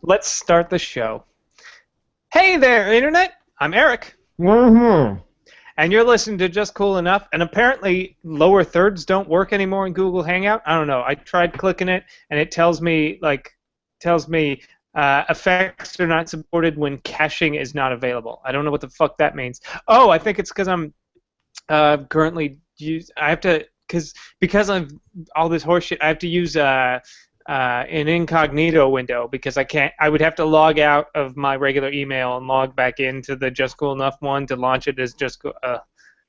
Let's start the show. Hey there, Internet! I'm Eric. Mm-hmm. And you're listening to Just Cool Enough, and apparently lower thirds don't work anymore in Google Hangout. I don't know. I tried clicking it, and it tells me, effects are not supported when caching is not available. I don't know what the fuck that means. Oh, I think it's because I'm currently I have to because of all this horseshit. I have to use an incognito window because I would have to log out of my regular email and log back into the Just Cool Enough one to launch it as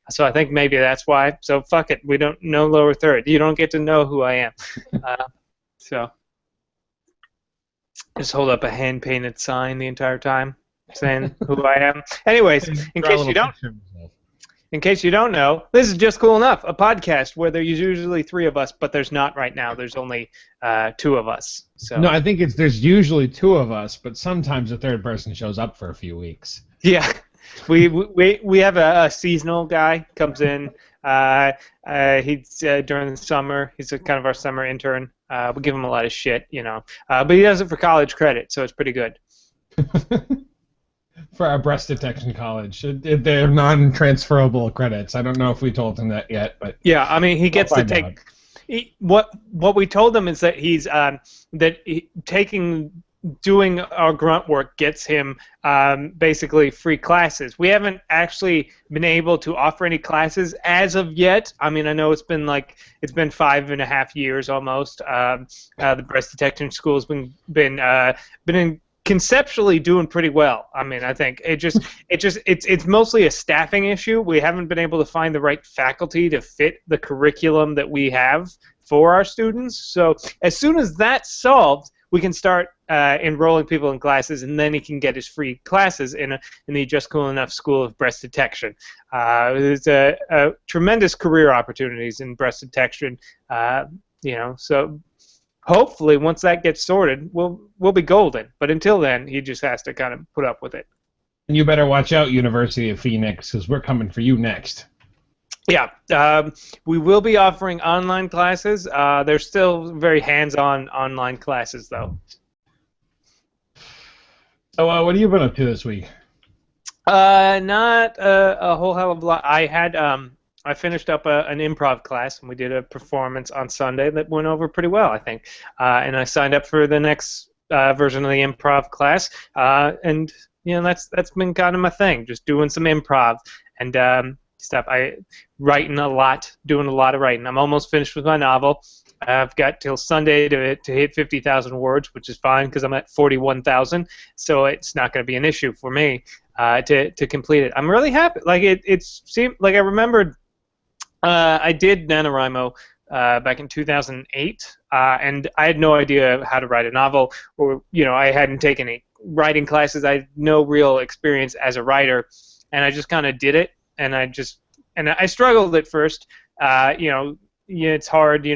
so I think maybe that's why. So fuck it. We don't know lower third. You don't get to know who I am. So just hold up a hand painted sign the entire time saying who I am. Anyways, in case you don't know, this is Just Cool Enough, a podcast where there's usually three of us, but there's not right now. There's only two of us. So. No, I think there's usually two of us, but sometimes a third person shows up for a few weeks. Yeah, we have a seasonal guy comes in. He's during the summer. He's kind of our summer intern. We give him a lot of shit, but he does it for college credit, so it's pretty good. For our breast detection college. They're non-transferable credits. I don't know if we told him that yet, but yeah, I mean he gets to take. What we told him is that he's doing our grunt work gets him basically free classes. We haven't actually been able to offer any classes as of yet. I mean, I know it's been 5.5 years almost. The breast detection school has been conceptually doing pretty well. I mean, I think it's mostly a staffing issue. We haven't been able to find the right faculty to fit the curriculum that we have for our students. So as soon as that's solved, we can start enrolling people in classes, and then he can get his free classes in the Just Cool Enough School of Breast Detection. There's a tremendous career opportunities in breast detection. So. Hopefully, once that gets sorted, we'll be golden. But until then, he just has to kind of put up with it. And you better watch out, University of Phoenix, because we're coming for you next. Yeah, we will be offering online classes. They're still very hands-on online classes, though. So, what have you been up to this week? Not a whole hell of a lot. I finished up an improv class, and we did a performance on Sunday that went over pretty well, I think. And I signed up for the next version of the improv class, and that's been kind of my thing, just doing some improv and stuff. Doing a lot of writing. I'm almost finished with my novel. I've got till Sunday to hit 50,000 words, which is fine because I'm at 41,000, so it's not going to be an issue for me to complete it. I'm really happy. Like it seemed like I remembered. I did NaNoWriMo back in 2008, and I had no idea how to write a novel, or I hadn't taken any writing classes. I had no real experience as a writer, and I just kind of did it, and I struggled at first. It's hard,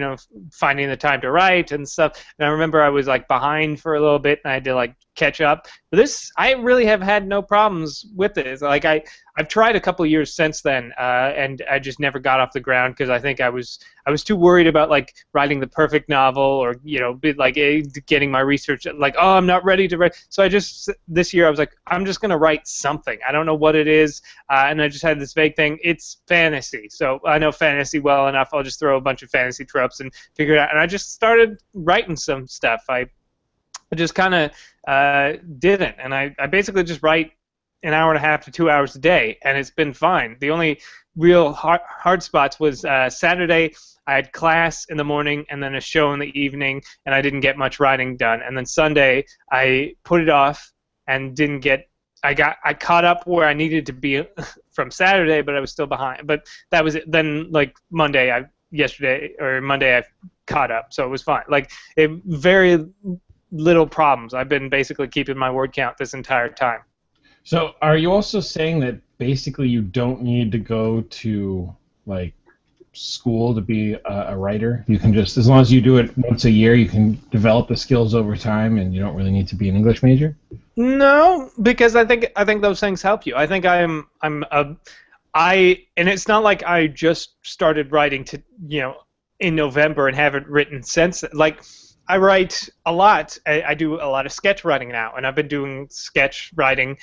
finding the time to write and stuff. And I remember I was behind for a little bit, and I had to catch up. But this, I really have had no problems with it. It's I've tried a couple years since then, and I just never got off the ground because I think I was too worried about writing the perfect novel or getting my research I'm not ready to write. So this year I was I'm just gonna write something. I don't know what it is, and I just had this vague thing. It's fantasy, so I know fantasy well enough. I'll just throw a bunch of fantasy tropes and figure it out. And I just started writing some stuff. I just kind of didn't, and I basically just write an hour and a half to 2 hours a day, and it's been fine. The only real hard spots was Saturday. I had class in the morning and then a show in the evening, and I didn't get much writing done. And then Sunday, I put it off and didn't get. I caught up where I needed to be from Saturday, but I was still behind. But that was it. Then Monday, I caught up, so it was fine. Very little problems. I've been basically keeping my word count this entire time. So are you also saying that basically you don't need to go to school to be a writer? You can just, as long as you do it once a year, you can develop the skills over time, and you don't really need to be an English major? No, because I think those things help you. I think and it's not like I just started writing in November and haven't written since. I write a lot. I do a lot of sketch writing now, and I've been doing sketch writing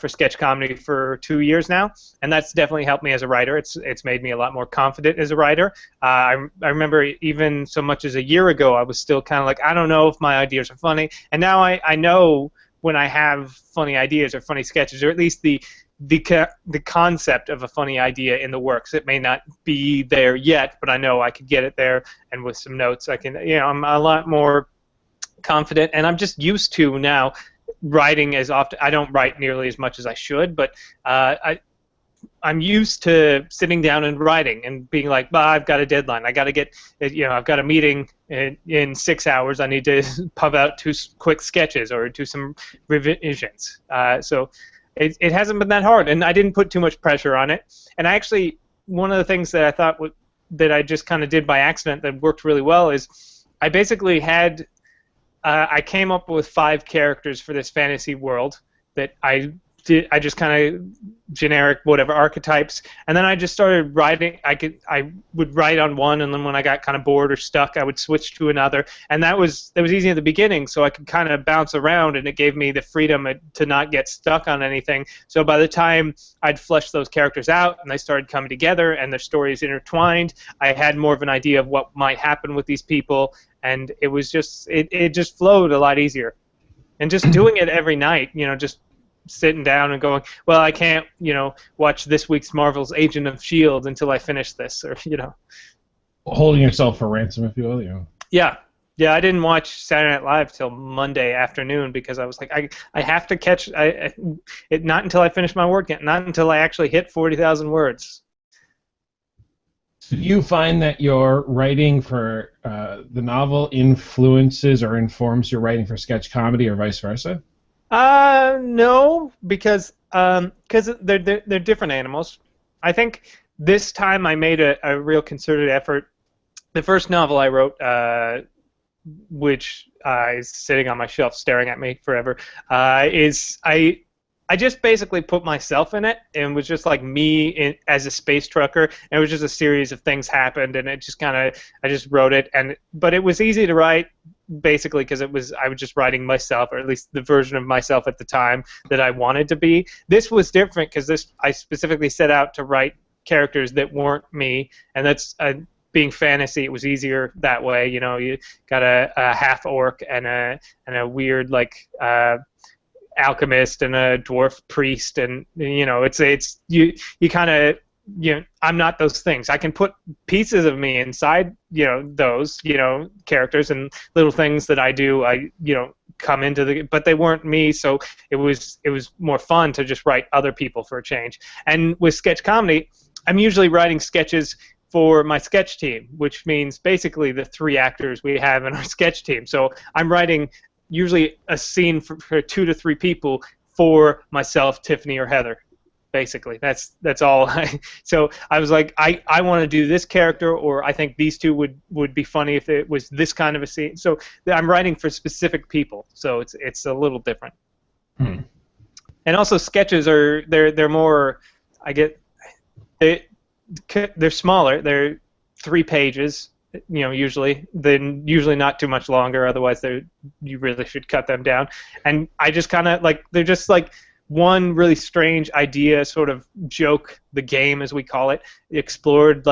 for sketch comedy for 2 years now, and that's definitely helped me as a writer. It's made me a lot more confident as a writer. I remember even so much as a year ago, I was still kind of like, I don't know if my ideas are funny, and now I know when I have funny ideas or funny sketches, or at least the concept of a funny idea in the works. It may not be there yet, but I know I could get it there, and with some notes, I can. I'm a lot more confident, and I'm just used to now writing as often. I don't write nearly as much as I should, but I'm used to sitting down and writing and being like, bah, I've got a deadline. I got to get, I've got a meeting in 6 hours. I need to pump out 2 quick sketches or do some revisions. So it hasn't been that hard, and I didn't put too much pressure on it. And I actually, one of the things that I thought that I just kind of did by accident that worked really well is I basically had, I came up with 5 characters for this fantasy world that I just kind of generic whatever archetypes, and then I just started writing. I would write on one, and then when I got kind of bored or stuck, I would switch to another, and that was easy at the beginning, so I could kind of bounce around, and it gave me the freedom to not get stuck on anything. So by the time I'd flesh those characters out and they started coming together and their stories intertwined, I had more of an idea of what might happen with these people, and it was just it just flowed a lot easier. And just doing it every night, just sitting down and going, well, I can't, watch this week's Marvel's Agent of S.H.I.E.L.D. until I finish this, or, Holding yourself for ransom, if you will, Yeah. Yeah, I didn't watch Saturday Night Live till Monday afternoon because I was like, I have to catch it, not until I finish my work, not until I actually hit 40,000 words. Do you find that your writing for the novel influences or informs your writing for sketch comedy, or vice versa? No, because they're different animals. I think this time I made a real concerted effort. The first novel I wrote, which is sitting on my shelf staring at me forever, is I just basically put myself in it, and it was just like me as a space trucker, and it was just a series of things happened, and it just kind of, I just wrote it, but it was easy to write, basically because I was just writing myself, or at least the version of myself at the time that I wanted to be. This was different because I specifically set out to write characters that weren't me, and that's being fantasy. It was easier that way. You got a half orc and a weird alchemist and a dwarf priest, and it's you kind of, I'm not those things. I can put pieces of me inside, those, characters and little things that I do. I, come into but they weren't me. So it was more fun to just write other people for a change. And with sketch comedy, I'm usually writing sketches for my sketch team, which means basically the 3 actors we have in our sketch team. So I'm writing usually a scene for 2 to 3 people for myself, Tiffany, or Heather. Basically, that's all. So I was like, I want to do this character, or I think these 2 would be funny if it was this kind of a scene. So I'm writing for specific people. So it's a little different. And also sketches they're more, they're smaller. They're 3 pages. Usually not too much longer. Otherwise, you really should cut them down. And I just kind of they're just one really strange idea, sort of joke, the game as we call it, explored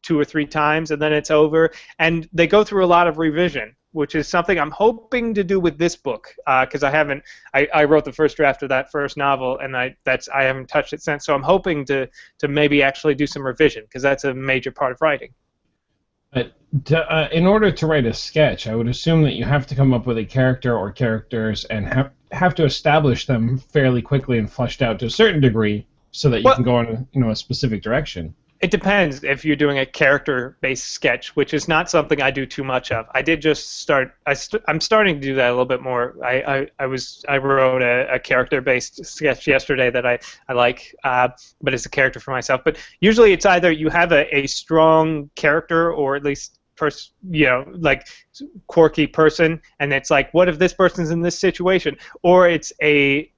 2 or 3 times, and then it's over. And they go through a lot of revision, which is something I'm hoping to do with this book, because I wrote the first draft of that first novel, and I haven't touched it since. So I'm hoping to maybe actually do some revision, because that's a major part of writing. But in order to write a sketch, I would assume that you have to come up with a character or characters and have to establish them fairly quickly and fleshed out to a certain degree so that you can go in a specific direction. It depends if you're doing a character-based sketch, which is not something I do too much of. I did just start. I'm starting to do that a little bit more. I wrote a character-based sketch yesterday that I like, but it's a character for myself. But usually it's either you have a strong character, or at least quirky person, and it's what if this person's in this situation, or it's a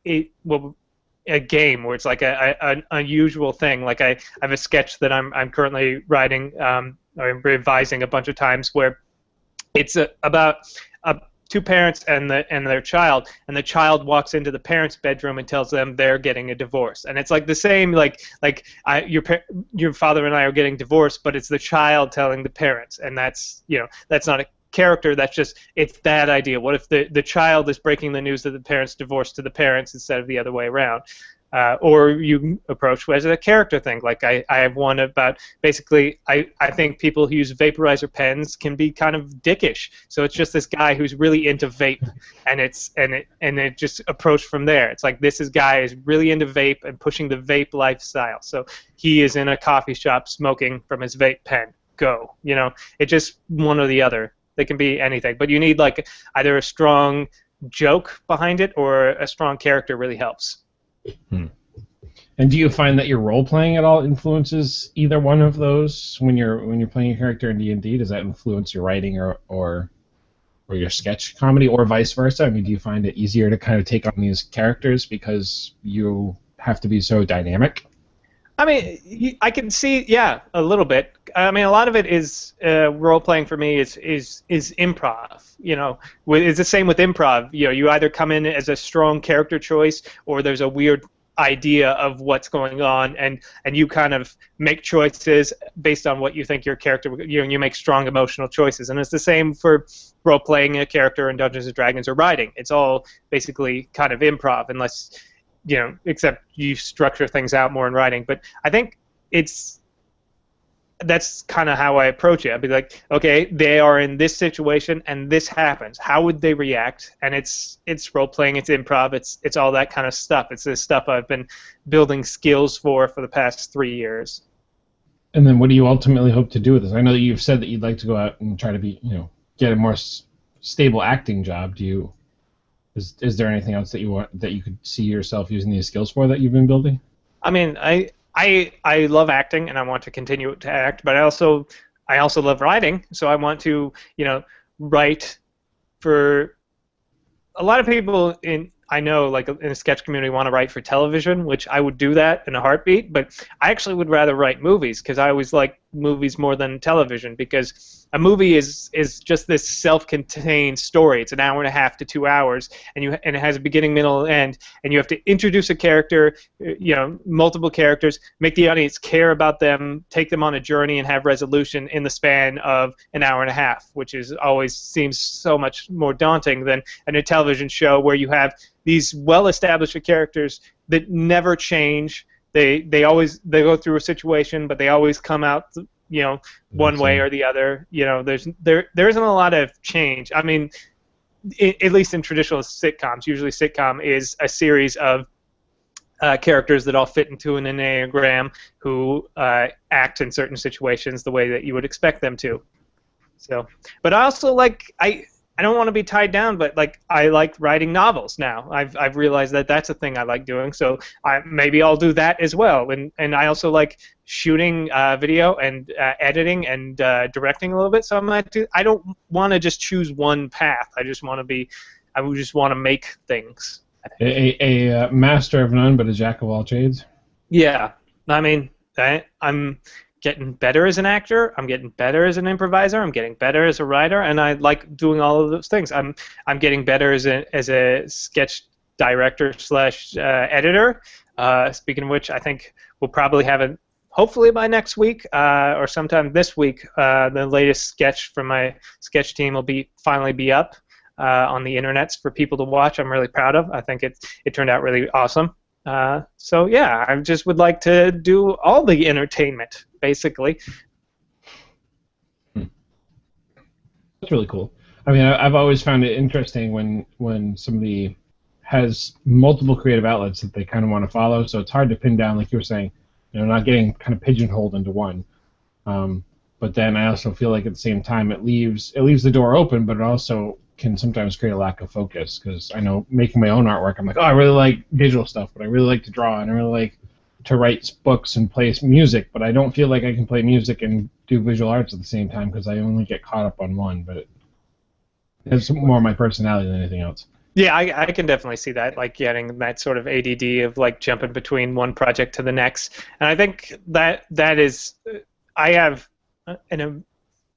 game where it's an unusual thing. I have a sketch that I'm currently writing, or revising a bunch of times, where it's about two parents and their child, and the child walks into the parents' bedroom and tells them they're getting a divorce, and it's like the same your father and I are getting divorced, but it's the child telling the parents, and that's not a character, that's just, it's that idea. What if the child is breaking the news that the parents divorced to the parents instead of the other way around? Or you approach as a character thing. Like I have one about basically I think people who use vaporizer pens can be kind of dickish. So it's just this guy who's really into vape, and it just approached from there. It's like this guy is really into vape and pushing the vape lifestyle. So he is in a coffee shop smoking from his vape pen. Go, it's just one or the other. They can be anything, but you need like either a strong joke behind it or a strong character really helps. And do you find that your role playing at all influences either one of those when you're playing a character in D&D? Does that influence your writing or your sketch comedy, or vice versa? I mean, do you find it easier to kind of take on these characters because you have to be so dynamic? I mean, I can see, yeah, a little bit. I mean, a lot of it is role playing for me is improv. It's the same with improv. You either come in as a strong character choice, or there's a weird idea of what's going on, and you kind of make choices based on what you think your character. You make strong emotional choices, and it's the same for role playing a character in Dungeons and Dragons or writing. It's all basically kind of improv, unless. Except you structure things out more in writing. But I think that's kind of how I approach it. I'd be like, okay, they are in this situation and this happens. How would they react? And it's role playing, it's improv, it's all that kind of stuff. It's this stuff I've been building skills for the past 3 years. And then what do you ultimately hope to do with this? I know that you've said that you'd like to go out and try to get a more stable acting job. Is there anything else that you could see yourself using these skills for that you've been building? I mean, I love acting and I want to continue to act, but I also love writing. So I want to write for a lot of people I know, like in the sketch community, want to write for television, which I would do that in a heartbeat. But I actually would rather write movies because I always like movies more than television, because a movie is just this self-contained story. It's an hour and a half to 2 hours, and it has a beginning, middle, and end, and you have to introduce a character, multiple characters, make the audience care about them, take them on a journey, and have resolution in the span of an hour and a half, which always seems so much more daunting than in a television show where you have these well-established characters that never change. They go through a situation, but they always come out one way or the other. There isn't a lot of change. I mean, at least in traditional sitcoms, usually sitcom is a series of characters that all fit into an enneagram who act in certain situations the way that you would expect them to. So, but I also I don't want to be tied down, but I like writing novels now. I've realized that that's a thing I like doing, so maybe I'll do that as well. And I also like shooting video and editing and directing a little bit. So I don't want to just choose one path. I would just want to make things. A master of none, but a jack of all trades. Yeah, I mean, I'm getting better as an actor, I'm getting better as an improviser, I'm getting better as a writer, and I like doing all of those things. I'm getting better as a sketch director / editor. Speaking of which, I think we'll probably have it hopefully by next week or sometime this week. The latest sketch from my sketch team will finally be up on the internets for people to watch. I'm really proud of. I think it turned out really awesome. So yeah, I just would like to do all the entertainment, basically. That's really cool. I mean, I've always found it interesting when somebody has multiple creative outlets that they kind of want to follow. So it's hard to pin down, like you were saying, not getting kind of pigeonholed into one. But then I also feel like at the same time it leaves the door open, but it also can sometimes create a lack of focus, because I know making my own artwork, I'm like, oh, I really like digital stuff, but I really like to draw, and I really like to write books and play music, but I don't feel like I can play music and do visual arts at the same time because I only get caught up on one. But it's more my personality than anything else. Yeah, I can definitely see that, like getting that sort of ADD of like jumping between one project to the next. And I think that is, I have an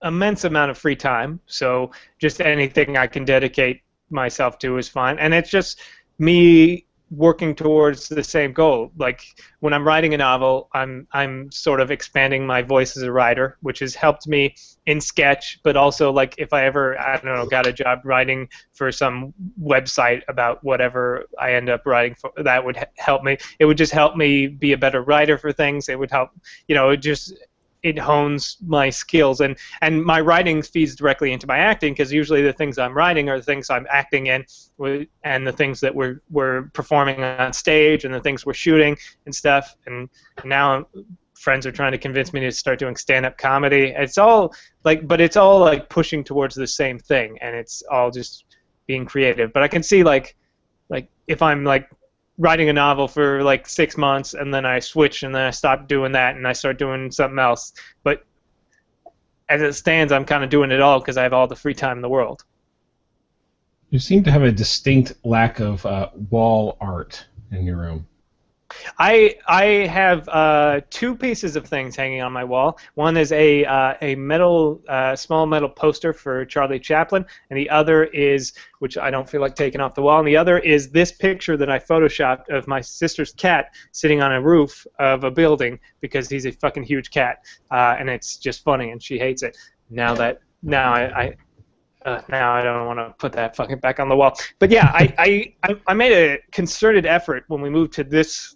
immense amount of free time, so just anything I can dedicate myself to is fine, and it's just me working towards the same goal. Like when I'm writing a novel, I'm sort of expanding my voice as a writer, which has helped me in sketch, but also like if I ever, I don't know, got a job writing for some website about whatever I end up writing for, that would help me. It would just help me be a better writer for things. It would help, it hones my skills, and my writing feeds directly into my acting, because usually the things I'm writing are the things I'm acting in, and the things that we're performing on stage, and the things we're shooting and stuff. And now friends are trying to convince me to start doing stand-up comedy. It's all but it's all like pushing towards the same thing, and it's all just being creative. But I can see like if I'm like writing a novel for like 6 months, and then I switch, and then I stop doing that, and I start doing something else. But as it stands, I'm kind of doing it all because I have all the free time in the world. You seem to have a distinct lack of wall art in your room. I have 2 pieces of things hanging on my wall. One is a metal small metal poster for Charlie Chaplin, and the other is, which I don't feel like taking off the wall, and the other is this picture that I photoshopped of my sister's cat sitting on a roof of a building because he's a fucking huge cat, and it's just funny, and she hates it. Now I don't want to put that fucking back on the wall. But yeah, I made a concerted effort when we moved to this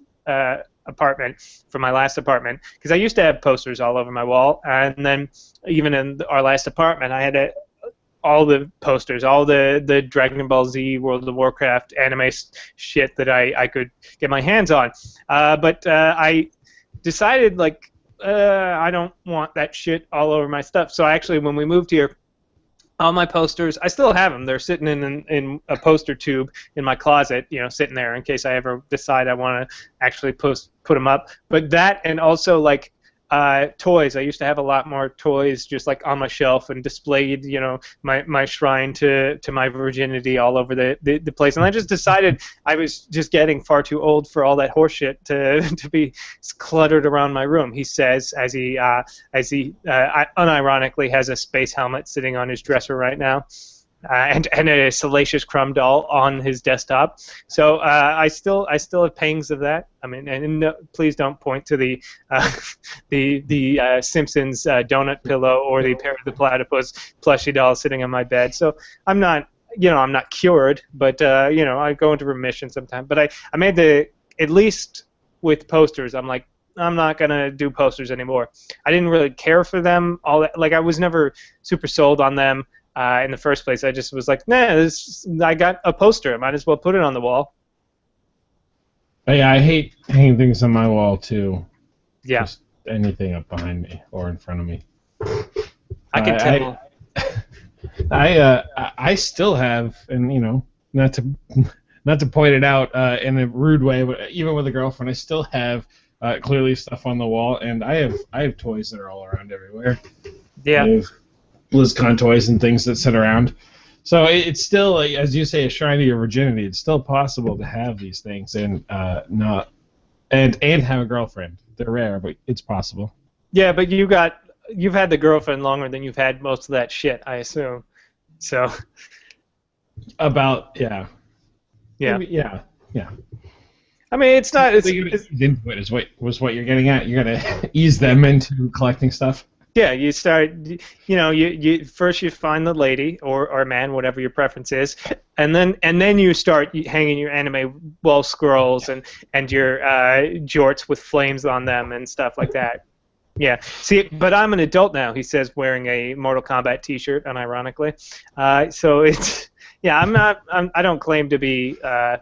apartment from my last apartment, because I used to have posters all over my wall, and then even in our last apartment I had all the posters, all the Dragon Ball Z, World of Warcraft, anime shit that I could get my hands on. But I decided I don't want that shit all over my stuff. So actually, when we moved here, all my posters, I still have them. They're sitting in a poster tube in my closet, sitting there in case I ever decide I want to actually put them up. But that, and also toys. I used to have a lot more toys just like on my shelf and displayed, my shrine to my virginity all over the place. And I just decided I was just getting far too old for all that horseshit to be cluttered around my room. He says as he unironically has a space helmet sitting on his dresser right now. And a Salacious Crumb doll on his desktop. So I still have pangs of that. I mean, and no, please don't point to the Simpsons donut pillow or the Perry the Platypus plushie doll sitting on my bed. So I'm not cured, but I go into remission sometimes. But I made at least with posters, I'm like, I'm not gonna do posters anymore. I didn't really care for them all that. Like I was never super sold on them. In the first place, I just was like, nah, I got a poster. I might as well put it on the wall. Yeah, I hate hanging things on my wall, too. Yeah. Just anything up behind me or in front of me. I can tell. I still have, and, not to point it out in a rude way, but even with a girlfriend, I still have clearly stuff on the wall, and I have toys that are all around everywhere. Yeah. BlizzCon toys and things that sit around. So it's still, as you say, a shrine of your virginity. It's still possible to have these things and have a girlfriend. They're rare, but it's possible. Yeah, but you've had the girlfriend longer than you've had most of that shit, I assume. So. Yeah. Maybe, yeah. I mean, it's not. It's was what you're getting at. You're gonna ease them into collecting stuff. Yeah, you start, you first you find the lady or man, whatever your preference is, and then you start hanging your anime wall scrolls and your jorts with flames on them and stuff like that. Yeah. See, but I'm an adult now. He says, wearing a Mortal Kombat T-shirt, unironically. So it's I don't claim to be a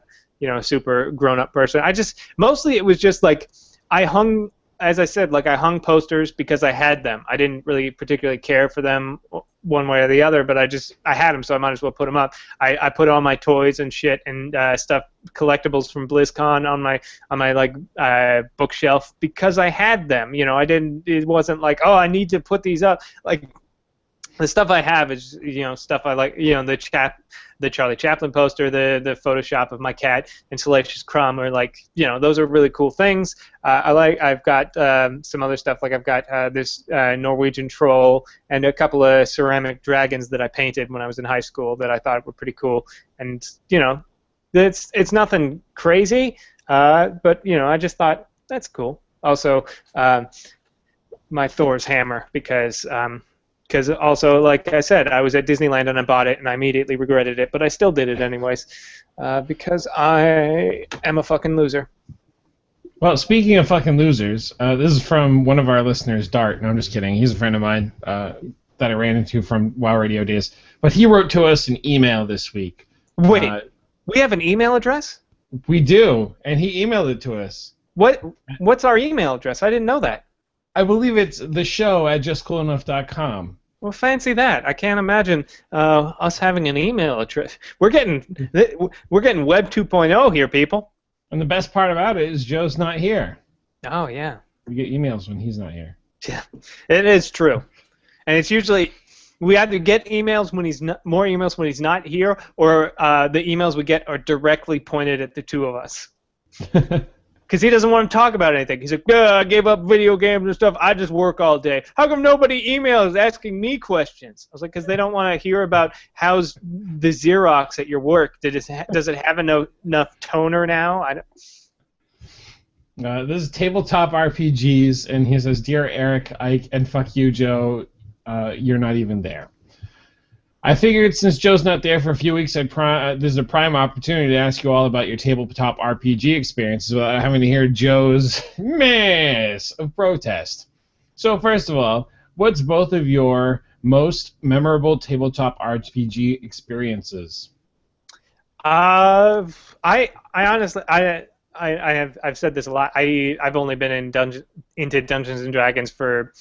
super grown-up person. Mostly it was just like I hung. As I said, I hung posters because I had them. I didn't really particularly care for them one way or the other, but I had them, so I might as well put them up. I put all my toys and shit and stuff, collectibles from BlizzCon on my bookshelf because I had them. It wasn't like, oh, I need to put these up. the stuff I have is stuff I like. The Charlie Chaplin poster, the Photoshop of my cat and Salacious Crumb are like those are really cool things. I've got some other stuff, like I've got this Norwegian troll and a couple of ceramic dragons that I painted when I was in high school that I thought were pretty cool. And it's nothing crazy, but I just thought that's cool. Also, my Thor's hammer because also, like I said, I was at Disneyland and I bought it and I immediately regretted it, but I still did it anyways because I am a fucking loser. Well, speaking of fucking losers, this is from one of our listeners, Dart. No, I'm just kidding. He's a friend of mine that I ran into from WoW Radio days. But he wrote to us an email this week. Wait, we have an email address? We do, and he emailed it to us. What's our email address? I didn't know that. I believe it's theshow@justcoolenough.com. Well, fancy that. I can't imagine us having an email address. We're getting Web 2.0 here, people. And the best part about it is Joe's not here. Oh, yeah. We get emails when he's not here. Yeah, it is true. And it's usually we either get emails when more emails when he's not here, or the emails we get are directly pointed at the two of us. Because he doesn't want to talk about anything. He's like, I gave up video games and stuff. I just work all day. How come nobody emails asking me questions? I was like, because they don't want to hear about how's the Xerox at your work. Does it have enough toner now? This is Tabletop RPGs, and he says, Dear Eric, Ike, and fuck you, Joe, you're not even there. I figured since Joe's not there for a few weeks, this is a prime opportunity to ask you all about your tabletop RPG experiences without having to hear Joe's mess of protest. So first of all, what's both of your most memorable tabletop RPG experiences? I honestly I've said this a lot. I've only been into Dungeons and Dragons for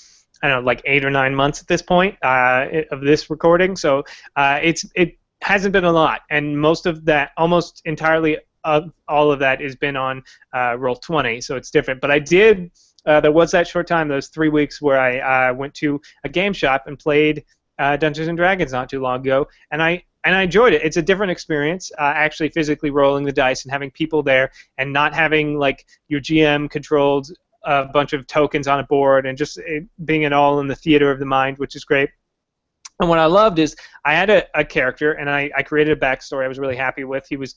I don't know, like 8 or 9 months at this point of this recording, so it hasn't been a lot, and most of that, almost entirely of all of that, has been on Roll20, so it's different. But I did. There was that short time, those 3 weeks, where I went to a game shop and played Dungeons and Dragons not too long ago, and I enjoyed it. It's a different experience, actually physically rolling the dice and having people there, and not having like your GM controlled a bunch of tokens on a board, and just being it all in the theater of the mind, which is great. And what I loved is I had a character, and I created a backstory I was really happy with. He was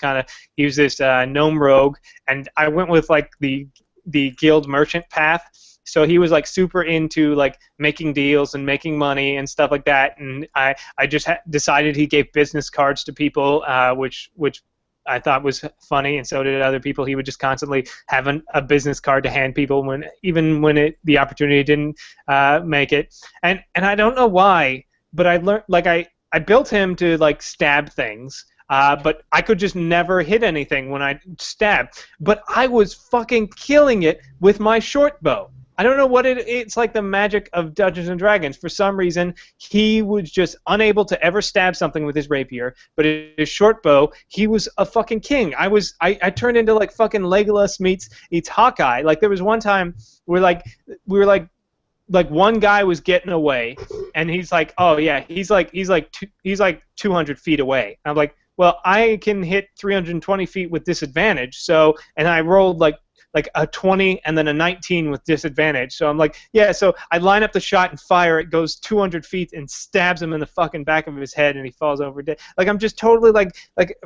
this gnome rogue, and I went with like the guild merchant path. So he was like super into like making deals and making money and stuff like that. And I just decided he gave business cards to people, which I thought was funny, and so did other people. He would just constantly have a business card to hand people even when the opportunity didn't make it. And I don't know why, but I learned, like, I built him to like stab things, but I could just never hit anything when I stabbed. But I was fucking killing it with my short bow. I don't know what it's like, the magic of Dungeons and Dragons. For some reason, he was just unable to ever stab something with his rapier, but his short bow, he was a fucking king. I turned into like fucking Legolas meets Hawkeye. Like there was one time we were like one guy was getting away, and he's like, oh yeah, he's like 200 feet away. And I'm like, well, I can hit 320 feet with disadvantage. And I rolled like a 20 and then a 19 with disadvantage. So I'm like, yeah, so I line up the shot and fire. It goes 200 feet and stabs him in the fucking back of his head, and he falls over dead. Like, I'm just totally like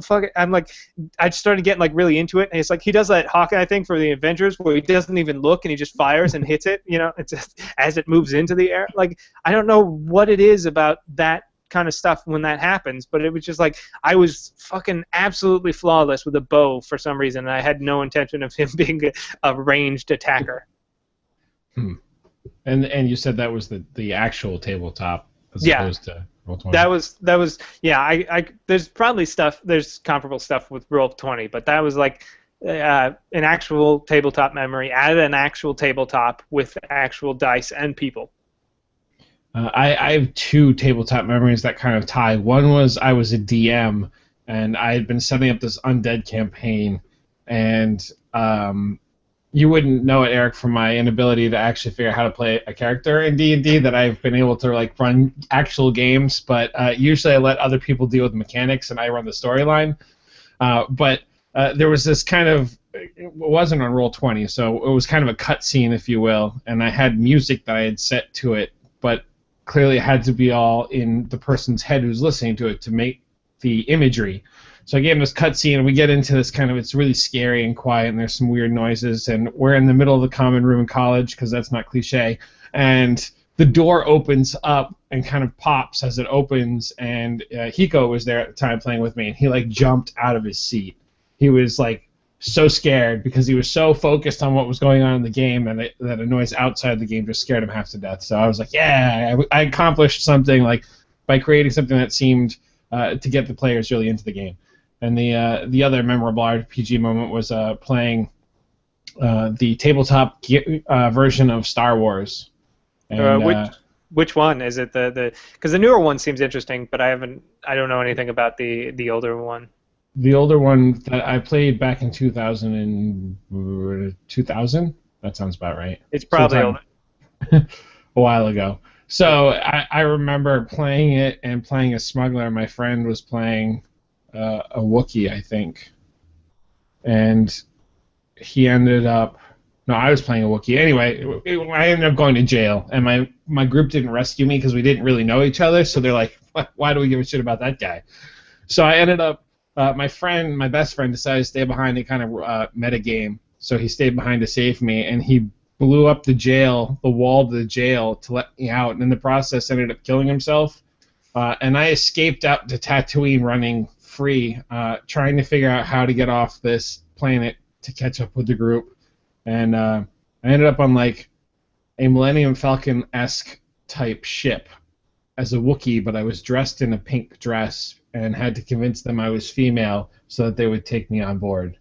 fuck it. I'm like, I started getting like really into it, and it's like he does that Hawkeye thing for the Avengers where he doesn't even look and he just fires and hits it, it's just as it moves into the air. Like, I don't know what it is about that kind of stuff when that happens, but it was just like I was fucking absolutely flawless with a bow for some reason, and I had no intention of him being a ranged attacker. And you said that was the actual tabletop as opposed to Roll20. That was yeah. There's probably there's comparable stuff with Roll20, but that was like an actual tabletop memory at an actual tabletop with actual dice and people. I have 2 tabletop memories that kind of tie. One was I was a DM, and I had been setting up this undead campaign, and you wouldn't know it, Eric, from my inability to actually figure out how to play a character in D&D that I've been able to like run actual games, but usually I let other people deal with the mechanics and I run the storyline. But there was this kind of it wasn't on Roll20, so it was kind of a cutscene, if you will, and I had music that I had set to it, but clearly it had to be all in the person's head who's listening to it to make the imagery. So I gave him this cutscene, and we get into this kind of, it's really scary and quiet, and there's some weird noises, and we're in the middle of the common room in college, because that's not cliche, and the door opens up and kind of pops as it opens, and Hiko was there at the time playing with me, and he, like, jumped out of his seat. He was, like, so scared, because he was so focused on what was going on in the game, and that a noise outside the game just scared him half to death. So I was like, yeah, I accomplished something, like, by creating something that seemed to get the players really into the game. And the other memorable RPG moment was playing the tabletop version of Star Wars. And, which one is it? The because the newer one seems interesting, but I don't know anything about the older one. the older one that I played back in 2000. That sounds about right. It's probably older. A while ago. So I remember playing it and playing a smuggler. My friend was playing a Wookiee, I think, and he ended up. No, I was playing a Wookiee. Anyway, I ended up going to jail, and my group didn't rescue me because we didn't really know each other. So they're like, "Why do we give a shit about that guy?" So I ended up. My best friend, decided to stay behind and kind of meta game. So he stayed behind to save me, and he blew up the wall of the jail to let me out, and in the process ended up killing himself. And I escaped out to Tatooine running free, trying to figure out how to get off this planet to catch up with the group. And I ended up on like a Millennium Falcon-esque type ship as a Wookiee, but I was dressed in a pink dress and had to convince them I was female so that they would take me on board.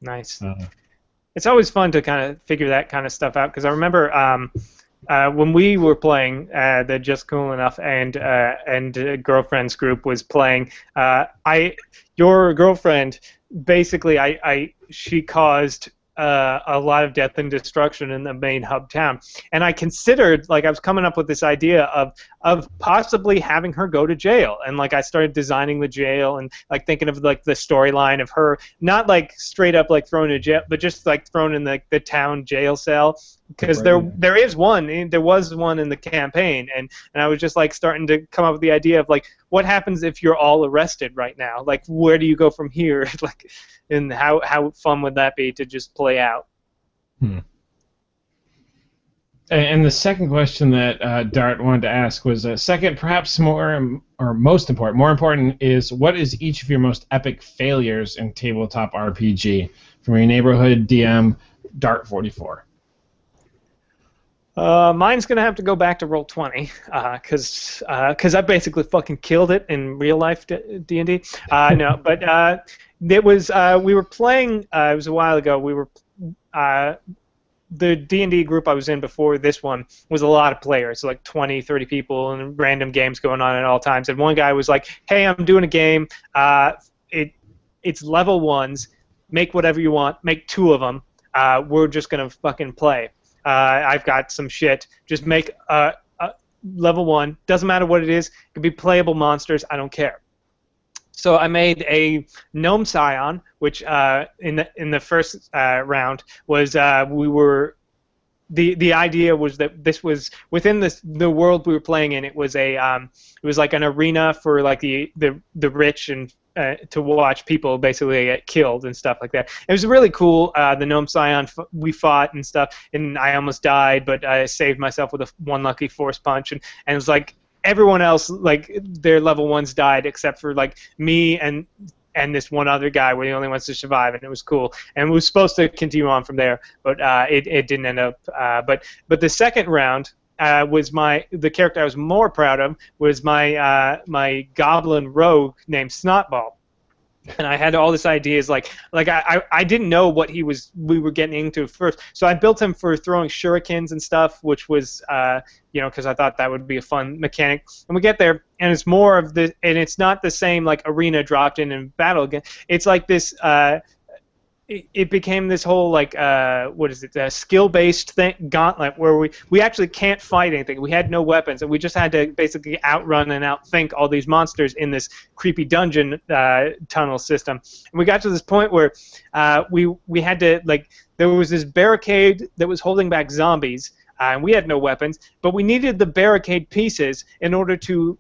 Nice. It's always fun to kind of figure that kind of stuff out, because I remember when we were playing the Just Cool Enough and girlfriend's group was playing. Your girlfriend basically she caused a lot of death and destruction in the main hub town, and I considered, like, I was coming up with this idea of possibly having her go to jail, and like I started designing the jail and like thinking of like the storyline of her not like straight up like thrown in jail, but just like thrown in the town jail cell, because there was one in the campaign, and I was just like starting to come up with the idea of like what happens if you're all arrested right now, like where do you go from here, like, and how fun would that be to just play out? And the second question that Dart wanted to ask was second, perhaps more important is, what is each of your most epic failures in tabletop RPG from your neighborhood DM, Dart 44? Mine's gonna have to go back to Roll20, because I basically fucking killed it in real life D&D. No, but it was we were playing. It was a while ago. We were the D&D group I was in before this one was a lot of players, so like 20, 30 people, and random games going on at all times. And one guy was like, "Hey, I'm doing a game. It's level ones. Make whatever you want. Make 2 of them. We're just gonna fucking play. I've got some shit. Just make level 1. Doesn't matter what it is. It could be playable monsters. I don't care." So I made a gnome scion, which in the first round was we were the idea was that this was within the world we were playing in. It was it was like an arena for like the rich and to watch people basically get killed and stuff like that. It was really cool. The gnome scion we fought and stuff, and I almost died, but I saved myself with one lucky force punch, and it was like everyone else, like their level 1s died except for like me and this one other guy were the only ones to survive, and it was cool. And we were supposed to continue on from there, but it didn't end up. But the second round was the character I was more proud of was my goblin rogue named Snotball. And I had all these ideas, like I didn't know what we were getting into first, so I built him for throwing shurikens and stuff, which was because I thought that would be a fun mechanic. And we get there, and it's more of and it's not the same like arena dropped in battle again. It's like this it became this whole like what is it, skill-based thing gauntlet where we actually can't fight anything. We had no weapons, and we just had to basically outrun and outthink all these monsters in this creepy dungeon tunnel system. And we got to this point where we had to, like, there was this barricade that was holding back zombies. And we had no weapons, but we needed the barricade pieces in order to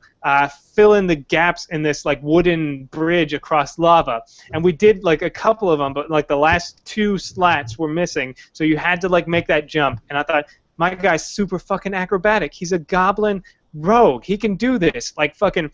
fill in the gaps in this like wooden bridge across lava. And we did like a couple of them, but like the last two slats were missing, so you had to like make that jump. And I thought, my guy's super fucking acrobatic. He's a goblin rogue. He can do this. Like fucking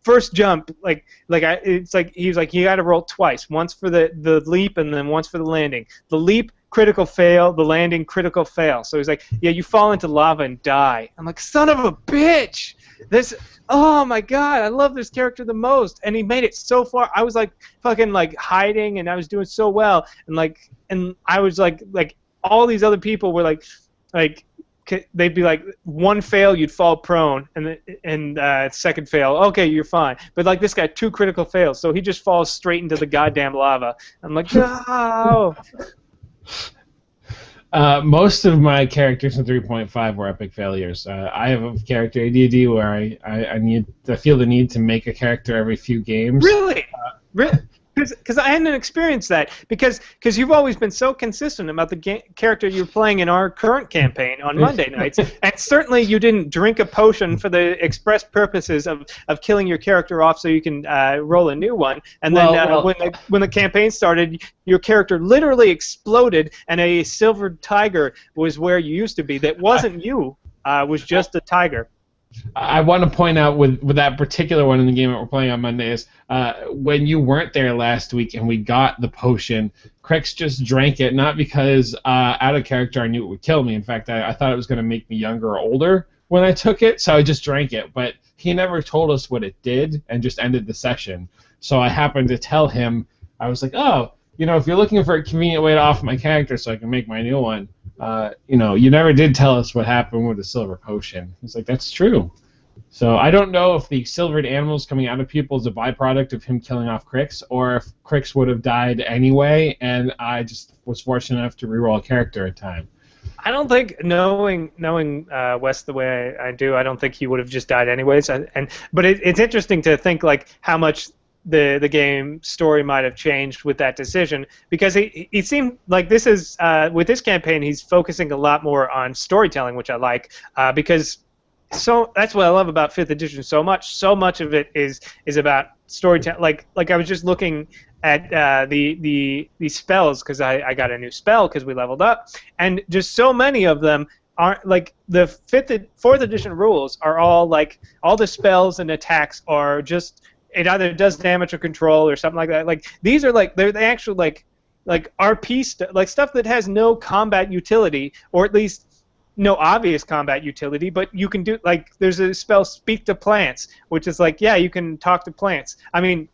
first jump, it's like he was like, you got to roll twice, once for the leap and then once for the landing. The leap, critical fail. The landing, critical fail. So he's like, yeah, you fall into lava and die. I'm like, son of a bitch. This, oh my god, I love this character the most, and he made it so far. I was like fucking like hiding, and I was doing so well, and I was like all these other people were like they'd be like, one fail, you'd fall prone, and second fail, okay, you're fine. But like this guy, two critical fails, so he just falls straight into the goddamn lava. I'm like, no. Most of my characters in 3.5 were epic failures. I have a character ADD where I feel the need to make a character every few games. Really? Really? Because I hadn't experienced that. Because you've always been so consistent about the character you're playing in our current campaign on Monday nights, and certainly you didn't drink a potion for the express purposes of killing your character off so you can roll a new one. And then when the campaign started, your character literally exploded, and a silver tiger was where you used to be. That wasn't you. Was just a tiger. I want to point out with that particular one in the game that we're playing on Monday is when you weren't there last week and we got the potion, Crix just drank it, not because out of character I knew it would kill me. In fact, I thought it was going to make me younger or older when I took it, so I just drank it. But he never told us what it did and just ended the session. So I happened to tell him, I was like, oh, if you're looking for a convenient way to off my character so I can make my new one, you never did tell us what happened with the silver potion. He's like, that's true. So I don't know if the silvered animals coming out of people is a byproduct of him killing off Crix, or if Crix would have died anyway, and I just was fortunate enough to reroll a character at time. I don't think, knowing Wes the way I do, I don't think he would have just died anyways. But it's interesting to think like how much the game story might have changed with that decision, because he seemed like this is with this campaign he's focusing a lot more on storytelling, which I like, because that's what I love about 5th edition so much. So much of it is about storytelling. Like I was just looking at the spells, because I got a new spell because we leveled up, and just so many of them aren't like the 4th edition rules are all like all the spells and attacks are just, it either does damage or control or something like that. Like these are like they actually like RP like stuff that has no combat utility, or at least no obvious combat utility, but you can do, like, there's a spell, Speak to Plants, which is like, yeah, you can talk to plants. I mean,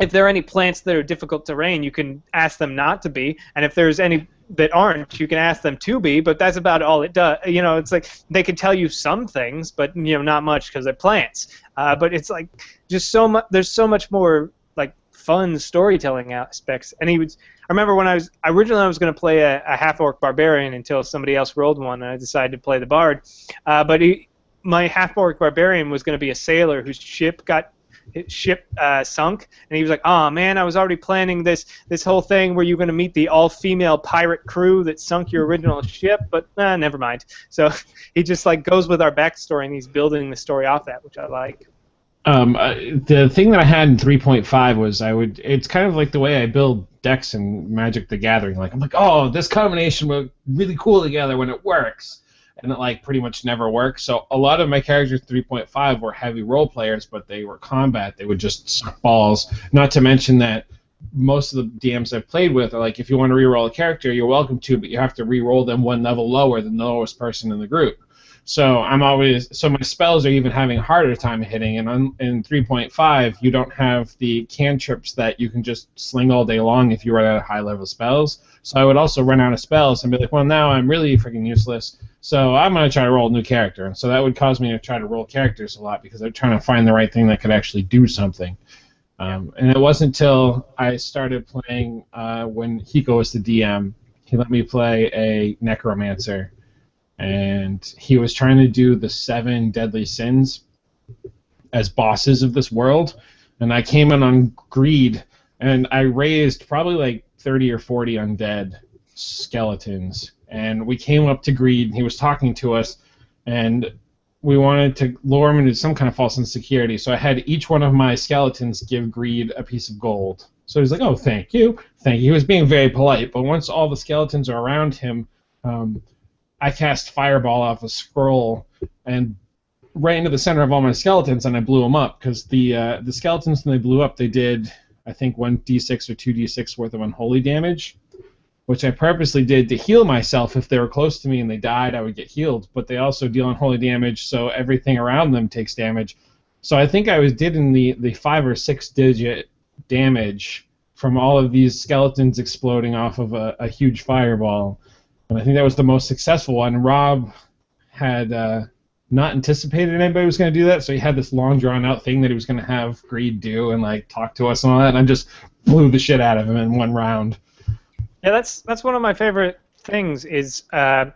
if there are any plants that are difficult terrain, you can ask them not to be, and if there's any that aren't, you can ask them to be, but that's about all it does. It's like they can tell you some things, but not much because they're plants. But it's like just so much. There's so much more like fun storytelling aspects. And I remember when I was going to play a half-orc barbarian until somebody else rolled one, and I decided to play the bard. But my half-orc barbarian was going to be a sailor whose ship sunk, and he was like, oh man, I was already planning this whole thing where you're going to meet the all-female pirate crew that sunk your original ship, but never mind. So he just like goes with our backstory, and he's building the story off that, which I like. The thing that I had in 3.5 was it's kind of like the way I build decks in Magic the Gathering. Like I'm like, oh, this combination will really cool together when it works. And it like pretty much never works. So a lot of my characters 3.5 were heavy role players, but they were combat. They would just suck balls. Not to mention that most of the DMs I've played with are like, if you want to reroll a character, you're welcome to, but you have to reroll them one level lower than the lowest person in the group. So my spells are even having a harder time hitting. And in 3.5, you don't have the cantrips that you can just sling all day long if you run out of high level spells. So I would also run out of spells and be like, well, now I'm really freaking useless. So I'm going to try to roll a new character. And so that would cause me to try to roll characters a lot because I'm trying to find the right thing that could actually do something. Yeah. And it wasn't until I started playing when Hiko was the DM, he let me play a necromancer, and he was trying to do the 7 deadly sins as bosses of this world, and I came in on greed, and I raised probably like 30 or 40 undead skeletons, and we came up to greed, and he was talking to us, and we wanted to lure him into some kind of false insecurity, so I had each one of my skeletons give greed a piece of gold. So he's like, oh, thank you, thank you. He was being very polite, but once all the skeletons are around him, I cast Fireball off a scroll, and right into the center of all my skeletons, and I blew them up because the skeletons when they blew up, they did I think 1d6 or 2d6 worth of unholy damage, which I purposely did to heal myself. If they were close to me and they died, I would get healed. But they also deal unholy damage, so everything around them takes damage. So I think I did in the 5 or 6 digit damage from all of these skeletons exploding off of a huge fireball, and I think that was the most successful one. Rob had not anticipated anybody was going to do that, so he had this long drawn out thing that he was going to have Greed do and like talk to us and all that, and I just blew the shit out of him in one round. Yeah, that's one of my favorite things is Dungeons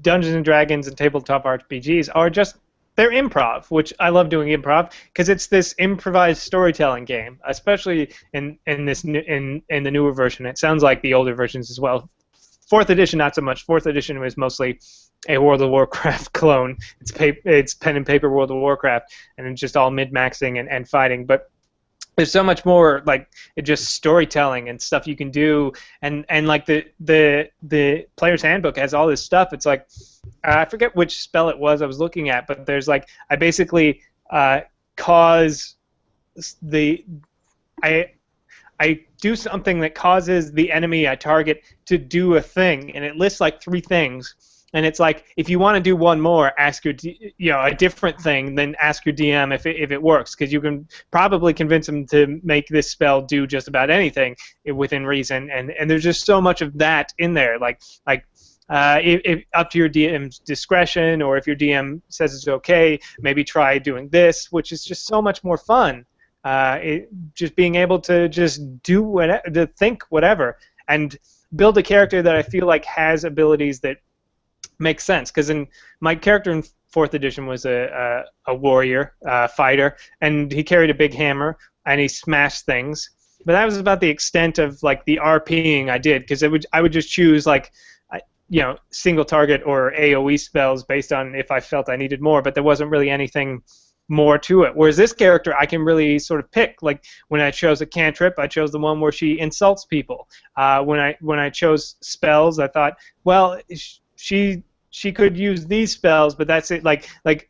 and Dragons and tabletop RPGs are just they're improv, which I love doing improv because it's this improvised storytelling game, especially in the newer version. It sounds like the older versions as well. Fourth edition, not so much. Fourth edition was mostly a World of Warcraft clone. It's pen and paper World of Warcraft, and it's just all min-maxing and fighting. But there's so much more like just storytelling and stuff you can do, and like the player's handbook has all this stuff. It's like I forget which spell it was I was looking at, but there's like I basically cause the I do something that causes the enemy I target to do a thing, and it lists like 3 things. And it's like if you want to do one more, ask your a different thing, then ask your DM if it works, because you can probably convince them to make this spell do just about anything within reason. And there's just so much of that in there, like if up to your DM's discretion, or if your DM says it's okay, maybe try doing this, which is just so much more fun. Just being able to just do whatever, to think whatever, and build a character that I feel like has abilities that make sense. Because in my character in 4th edition was a warrior, fighter, and he carried a big hammer and he smashed things. But that was about the extent of like the RPing I did, because I would just choose like single target or AOE spells based on if I felt I needed more, but there wasn't really anything more to it. Whereas this character, I can really sort of pick. Like when I chose a cantrip, I chose the one where she insults people. When I chose spells, I thought, well, she could use these spells, but that's it. Like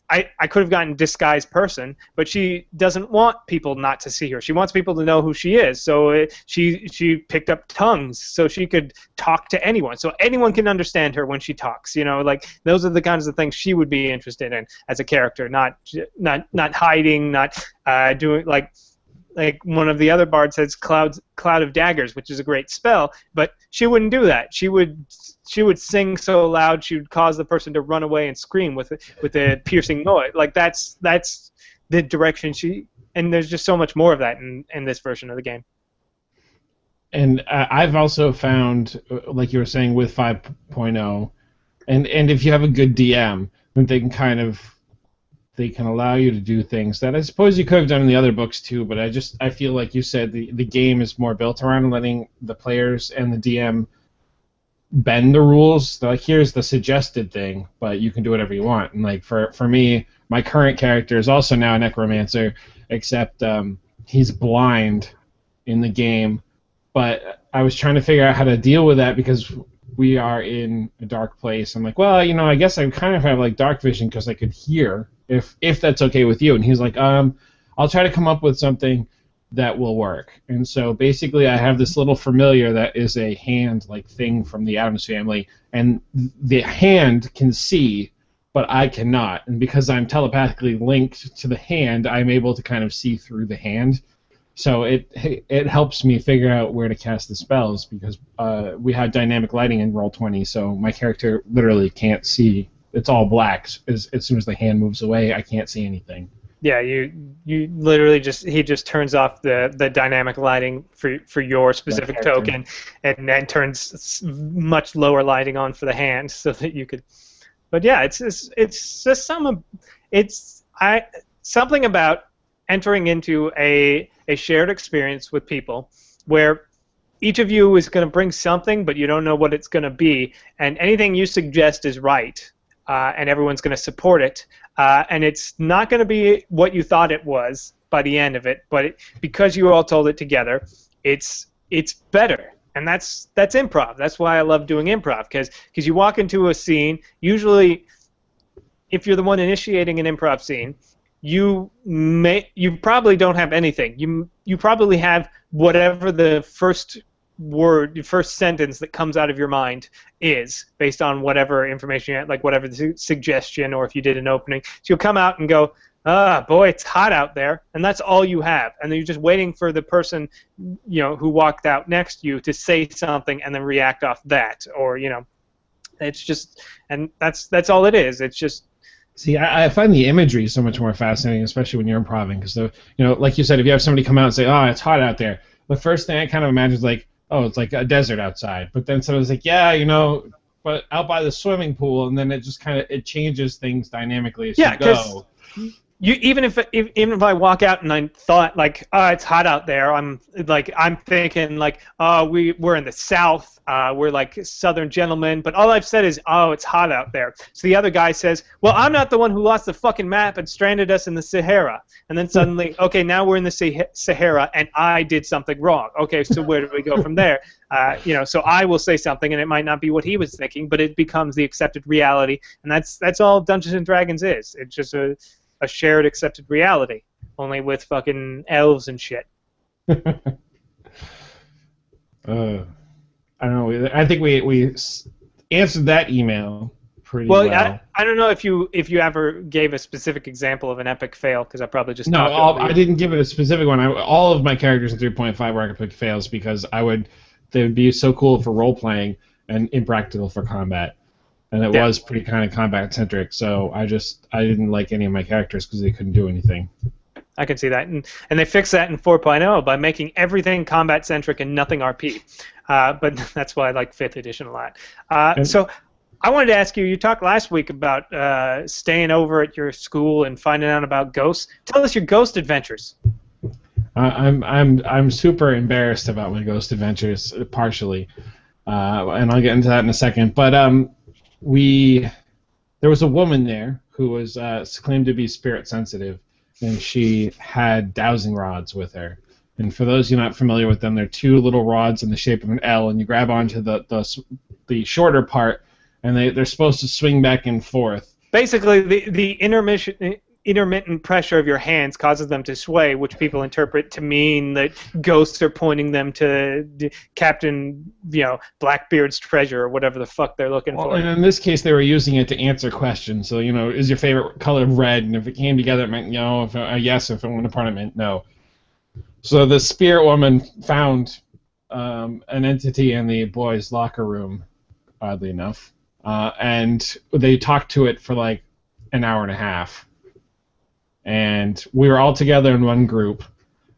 I could have gotten disguise person, but she doesn't want people not to see her. She wants people to know who she is. So she picked up tongues, so she could talk to anyone. So anyone can understand her when she talks. Like those are the kinds of things she would be interested in as a character, not hiding, not doing like one of the other bards says cloud of daggers, which is a great spell, but she wouldn't do that. She would sing so loud she would cause the person to run away and scream with a piercing noise. Like that's the direction and there's just so much more of that in this version of the game. And I've also found, like you were saying, with 5.0, and if you have a good DM, then they can allow you to do things that I suppose you could have done in the other books too, but I feel like you said the game is more built around letting the players and the DM bend the rules. They're like, here's the suggested thing, but you can do whatever you want. And like for me, my current character is also now a necromancer, except he's blind in the game. But I was trying to figure out how to deal with that because we are in a dark place. I'm like, well, I guess I kind of have like dark vision because I could hear, if that's okay with you. And he's like, I'll try to come up with something that will work. And so basically I have this little familiar that is a hand-like thing from the Addams family, and the hand can see, but I cannot. And because I'm telepathically linked to the hand, I'm able to kind of see through the hand. So it helps me figure out where to cast the spells, because we have dynamic lighting in Roll20, so my character literally can't see. It's all black. As soon as the hand moves away, I can't see anything. Yeah, you literally just he just turns off the dynamic lighting for your That specific character. token, and then turns much lower lighting on for the hand so that you could. But yeah, it's just it's I something about entering into a shared experience with people where each of you is going to bring something, but you don't know what it's going to be, and anything you suggest is right, and everyone's going to support it, and it's not going to be what you thought it was by the end of it, but because you all told it together, it's better, and that's improv. That's why I love doing improv because you walk into a scene usually. If you're the one initiating an improv scene, you probably don't have anything. You probably have whatever the first word, first sentence that comes out of your mind is based on whatever information you had, like whatever the suggestion, or if you did an opening. So you'll come out and go, ah, boy, it's hot out there, and that's all you have. And then you're just waiting for the person, who walked out next to you to say something and then react off that, or it's just, and that's all it is. It's just See, I find the imagery so much more fascinating, especially when you're improvising, because like you said, if you have somebody come out and say, "Oh, it's hot out there," the first thing I kind of imagine is like, "Oh, it's like a desert outside." But then someone's like, "Yeah, but out by the swimming pool," and then it just kind of it changes things dynamically as you yeah, because go. even if I walk out and I thought like, oh, it's hot out there, I'm thinking like, oh, we're in the South, we're like Southern gentlemen, but all I've said is, oh, it's hot out there. So the other guy says, well, I'm not the one who lost the fucking map and stranded us in the Sahara. And then suddenly, okay, now we're in the Sahara and I did something wrong. Okay, so where do we go from there? So I will say something and it might not be what he was thinking, but it becomes the accepted reality, and that's all Dungeons and Dragons is. It's just a shared accepted reality, only with fucking elves and shit. uh, I don't know. I think we answered that email pretty Well, well. I don't know if you ever gave a specific example of an epic fail, because I probably just No, talked over I you. didn't give it a specific one. All of my characters in 3.5 were epic fails because they would be so cool for role playing and impractical for combat, and it Yeah, was pretty kind of combat centric. So I didn't like any of my characters because they couldn't do anything. I can see that, and they fixed that in 4.0 by making everything combat centric and nothing RP. But that's why I like 5th edition a lot. And So I wanted to ask you. You talked last week about staying over at your school and finding out about ghosts. Tell us your ghost adventures. I'm super embarrassed about my ghost adventures, partially, and I'll get into that in a second. But there was a woman there who was claimed to be spirit sensitive, and she had dowsing rods with her. And for those of you not familiar with them, they're two little rods in the shape of an L, and you grab onto the shorter part, and they're supposed to swing back and forth. Basically, the intermittent pressure of your hands causes them to sway, which people interpret to mean that ghosts are pointing them to Captain, Blackbeard's treasure or whatever the fuck they're looking Well, for. and in this case, they were using it to answer questions. So, is your favorite color red? And if it came together, it meant yes. If it went apart, it meant no. So the spirit woman found an entity in the boys' locker room, oddly enough, and they talked to it for like an hour and a half. And we were all together in one group,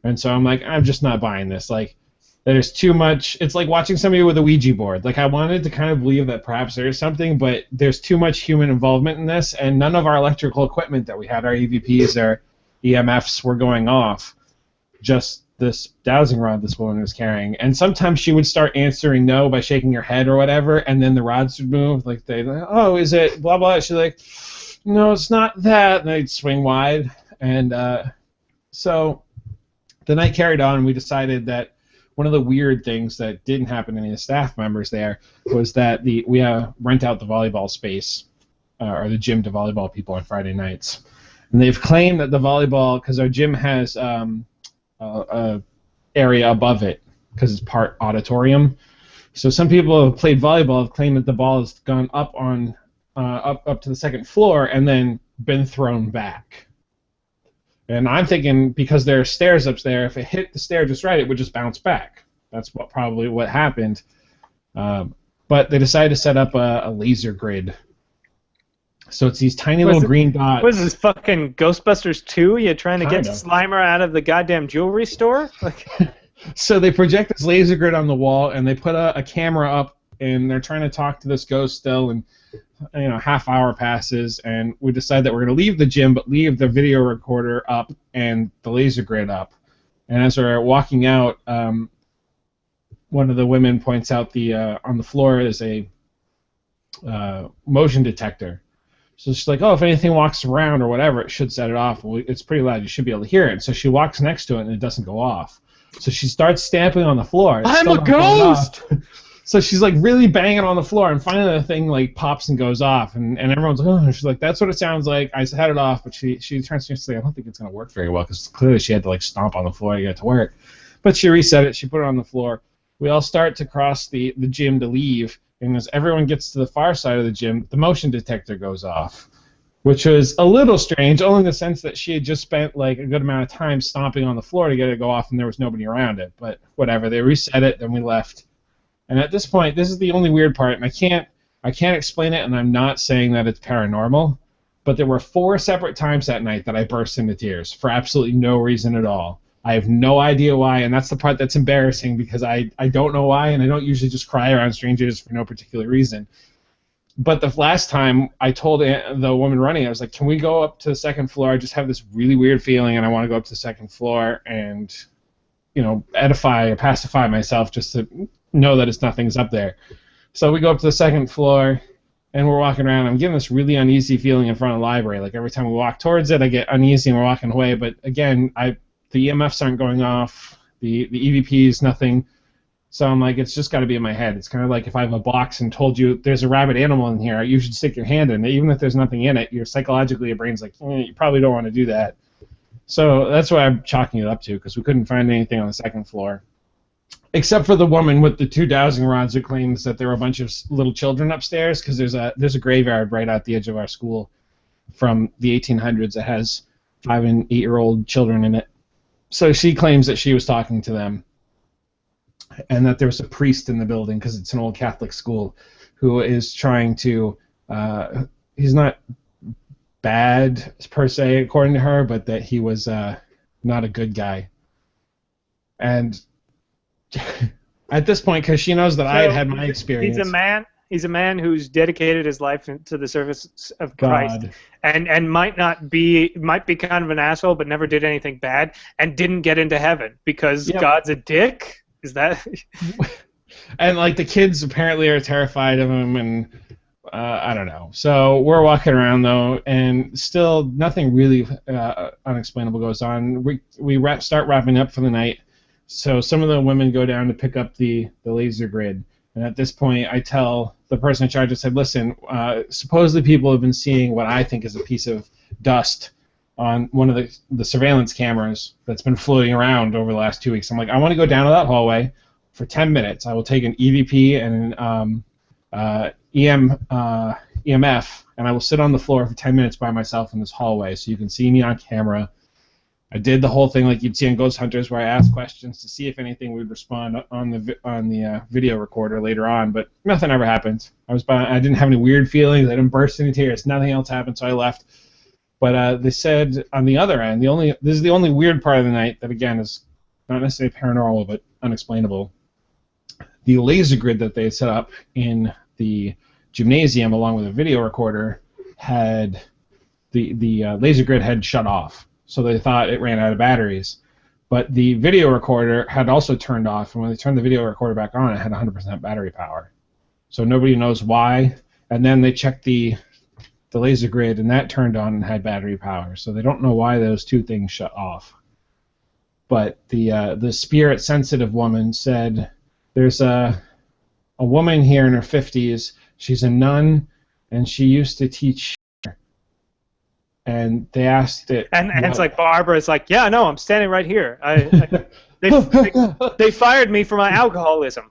and so I'm like, I'm just not buying this. Like, there's too much. It's like watching somebody with a Ouija board. Like, I wanted to kind of believe that perhaps there is something, but there's too much human involvement in this, and none of our electrical equipment that we had, our EVPs, our EMFs, were going off. Just this dowsing rod this woman was carrying, and sometimes she would start answering no by shaking her head or whatever, and then the rods would move. Like, oh, is it blah blah? She's like, no, it's not that, and they'd swing wide. And so the night carried on, and we decided that one of the weird things that didn't happen to any of the staff members there was that we rent out the volleyball space, or the gym to volleyball people on Friday nights. And they've claimed that the volleyball, because our gym has a area above it, because it's part auditorium. So some people who have played volleyball have claimed that the ball has gone up up to the second floor and then been thrown back. And I'm thinking, because there are stairs up there, if it hit the stair just right, it would just bounce back. That's probably what happened. But they decided to set up a laser grid So it's these tiny Was little it? green What is dots. this fucking Ghostbusters 2? You trying to get Kind of. Slimer out of the goddamn jewelry store? Like, So they project this laser grid on the wall, and they put a camera up, and they're trying to talk to this ghost still. And half hour passes, and we decide that we're going to leave the gym, but leave the video recorder up and the laser grid up. And as we're walking out, one of the women points out the on the floor is a motion detector. So she's like, "Oh, if anything walks around or whatever, it should set it off. Well, it's pretty loud. You should be able to hear it." So she walks next to it, and it doesn't go off. So she starts stamping on the floor. It's I'm still a not going off. ghost. So she's like really banging on the floor, and finally the thing like pops and goes off, and everyone's like, "Oh," she's like, "That's what it sounds like." I had it off, but she turns to me and says, "I don't think it's gonna work very well," because clearly she had to like stomp on the floor to get it to work. But she reset it. She put it on the floor. We all start to cross the gym to leave, and as everyone gets to the far side of the gym, the motion detector goes off, which was a little strange, only in the sense that she had just spent like a good amount of time stomping on the floor to get it to go off, and there was nobody around it. But whatever, they reset it, then we left. And at this point, this is the only weird part, and I can't explain it, and I'm not saying that it's paranormal, but there were 4 separate times that night that I burst into tears for absolutely no reason at all. I have no idea why, and that's the part that's embarrassing, because I don't know why, and I don't usually just cry around strangers for no particular reason. But the last time, I told the woman running, I was like, "Can we go up to the second floor? I just have this really weird feeling, and I want to go up to the second floor and, edify or pacify myself just to know that nothing's up there." So we go up to the second floor, and we're walking around. I'm getting this really uneasy feeling in front of the library. Like every time we walk towards it, I get uneasy, and we're walking away. But again, the EMFs aren't going off. The EVPs, nothing. So I'm like, it's just got to be in my head. It's kind of like if I have a box and told you there's a rabid animal in here, you should stick your hand in it. Even if there's nothing in it, your brain's like, you probably don't want to do that. So that's why I'm chalking it up to, because we couldn't find anything on the second floor. Except for the woman with the 2 dowsing rods who claims that there were a bunch of little children upstairs, because there's a graveyard right out the edge of our school from the 1800s that has 5 and 8-year-old children in it. So she claims that she was talking to them, and that there's a priest in the building, because it's an old Catholic school, who is trying to, he's not bad per se according to her, but that he was not a good guy. And at this point, because she knows that I had my experience. He's a man who's dedicated his life to the service of Christ, God. and might be kind of an asshole, but never did anything bad, and didn't get into heaven because Yep. God's a dick. Is that? And like the kids apparently are terrified of him, and I don't know. So we're walking around though, and still nothing really unexplainable goes on. We start wrapping up for the night. So some of the women go down to pick up the laser grid, and at this point I tell the person in charge, I said, "Listen, supposedly people have been seeing what I think is a piece of dust on one of the surveillance cameras that's been floating around over the last 2 weeks." I'm like, "I want to go down to that hallway for 10 minutes. I will take an EVP and an EMF, and I will sit on the floor for 10 minutes by myself in this hallway so you can see me on camera." I did the whole thing like you'd see in Ghost Hunters, where I asked questions to see if anything would respond on the video recorder later on, but nothing ever happened. I didn't have any weird feelings. I didn't burst into tears. Nothing else happened, so I left. But they said on the other end, this is the only weird part of the night that, again, is not necessarily paranormal but unexplainable. The laser grid that they had set up in the gymnasium along with a video recorder had the laser grid had shut off, so they thought it ran out of batteries. But the video recorder had also turned off, and when they turned the video recorder back on, it had 100% battery power. So nobody knows why. And then they checked the laser grid, and that turned on and had battery power. So they don't know why those two things shut off. But the spirit-sensitive woman said, "There's a woman here in her 50s. She's a nun, and she used to teach." And they asked it. And it's like Barbara's like, "Yeah, no, I'm standing right here. They fired me for my alcoholism."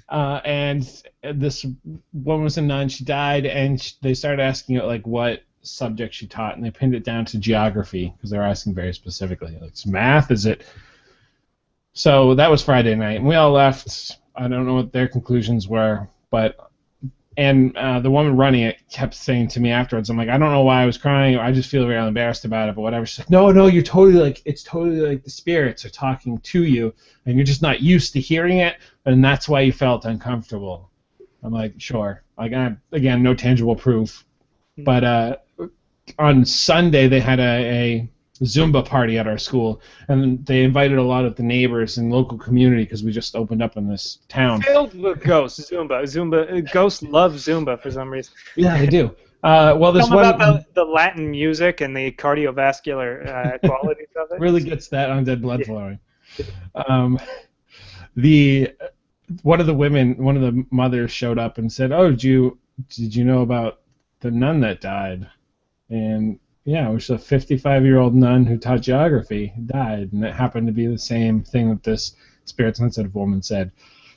And this woman was a nun. She died, and they started asking it like what subject she taught, and they pinned it down to geography because they were asking very specifically, like, "It's math? Is it?" So that was Friday night, and we all left. I don't know what their conclusions were, but And the woman running it kept saying to me afterwards, I'm like, I don't know why I was crying. I just feel real embarrassed about it, but whatever. She's like, no, no, you're totally like, it's totally like the spirits are talking to you, and you're just not used to hearing it, and that's why you felt uncomfortable. I'm like, sure. Like, again, no tangible proof. But on Sunday, they had a Zumba party at our school, and they invited a lot of the neighbors and local community because we just opened up in this town. Filled with ghosts, Zumba. Ghosts love Zumba for some reason. Yeah, they do. Well, this Something one about the Latin music and the cardiovascular qualities of it. really gets that undead blood flowing. The one of the mothers showed up and said, "Oh, did you know about the nun that died?" And yeah, it was a 55-year-old nun who taught geography died, and it happened to be the same thing that this spirit-sensitive woman said.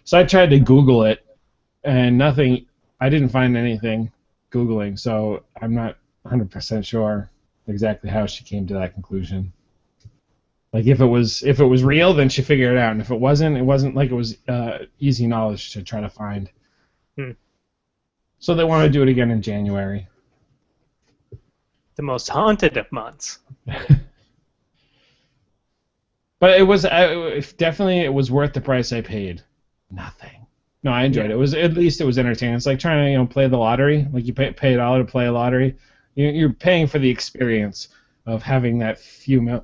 So I tried to Google it, and nothing. I didn't find anything Googling, so I'm not 100% sure exactly how she came to that conclusion. Like if it was real, then she figured it out, and if it wasn't like it was easy knowledge to try to find. So they want to do it again in January. The most haunted of months. But it was definitely it was worth the price I paid. Nothing. No, I enjoyed it. It was at least it was entertaining. It's like trying to play the lottery. Like you pay $1 to play a lottery. You're paying for the experience of having that few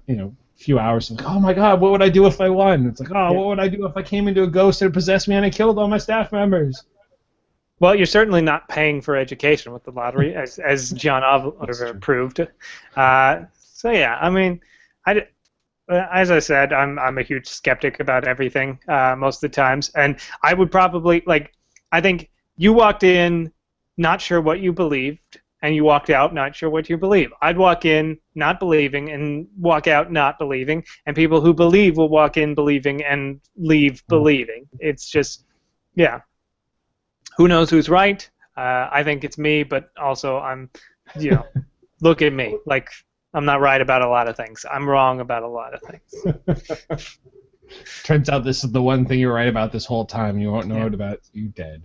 hours. Like, oh my God, what would I do if I won? It's like, what would I do if I came into a ghost and possessed me and I killed all my staff members? Well, you're certainly not paying for education with the lottery, as John Oliver proved. So yeah, I mean, as I said, I'm a huge skeptic about everything most of the times, and I would probably I think you walked in not sure what you believed, and you walked out not sure what you believe. I'd walk in not believing and walk out not believing, and people who believe will walk in believing and leave believing. It's just, yeah. Who knows who's right? I think it's me, but also I'm, look at me. Like, I'm not right about a lot of things. I'm wrong about a lot of things. Turns out this is the one thing you're right about this whole time. You won't know it about you dead.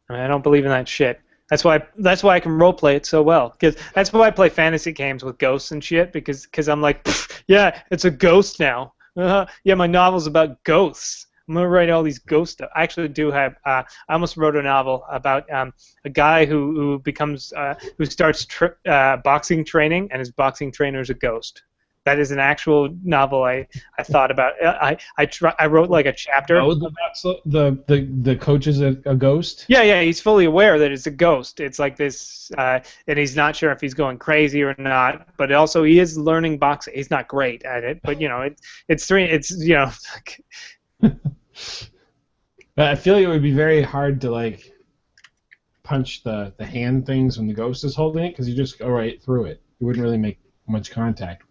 I don't believe in that shit. That's why I can roleplay it so well. Because that's why I play fantasy games with ghosts and shit. Because I'm like, yeah, it's a ghost now. Yeah, my novel's about ghosts. I'm gonna write all these ghost stuff. I actually do have. I almost wrote a novel about a guy who starts boxing training, and his boxing trainer is a ghost. That is an actual novel I thought about. I wrote like a chapter. Oh, the coach is a ghost? Yeah, he's fully aware that it's a ghost. It's like this, and he's not sure if he's going crazy or not. But also, he is learning boxing. He's not great at it, but I feel like it would be very hard to punch the hand things when the ghost is holding it because you just go right through it. You wouldn't really make much contact.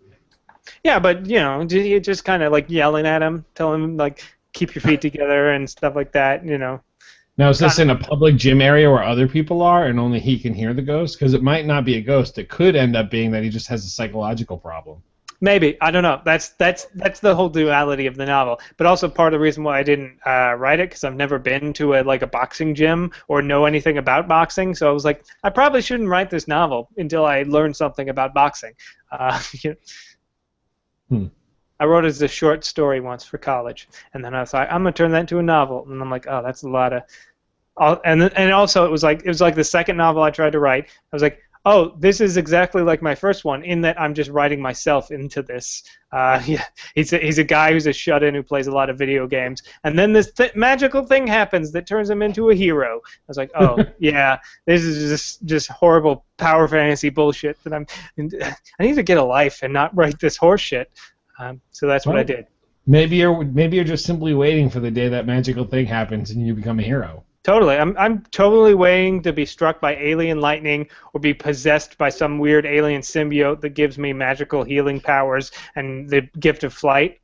Yeah, but you just kind of yelling at him, telling him keep your feet together and stuff like that. Now is this in a public gym area where other people are and only he can hear the ghost? Because it might not be a ghost. It could end up being that he just has a psychological problem. Maybe. I don't know. That's the whole duality of the novel. But also part of the reason why I didn't write it because I've never been to a boxing gym or know anything about boxing. So I was like, I probably shouldn't write this novel until I learn something about boxing. I wrote it as a short story once for college, and then I was like, I'm gonna turn that into a novel, and I'm like, oh, that's a lot of. And also it was like the second novel I tried to write. I was like, oh, this is exactly like my first one in that I'm just writing myself into this. He's a guy who's a shut-in who plays a lot of video games, and then this magical thing happens that turns him into a hero. I was like, oh, yeah, this is just horrible power fantasy bullshit that I need to get a life and not write this horse shit. So that's what I did. Maybe you're just simply waiting for the day that magical thing happens and you become a hero. Totally. I'm totally waiting to be struck by alien lightning or be possessed by some weird alien symbiote that gives me magical healing powers and the gift of flight.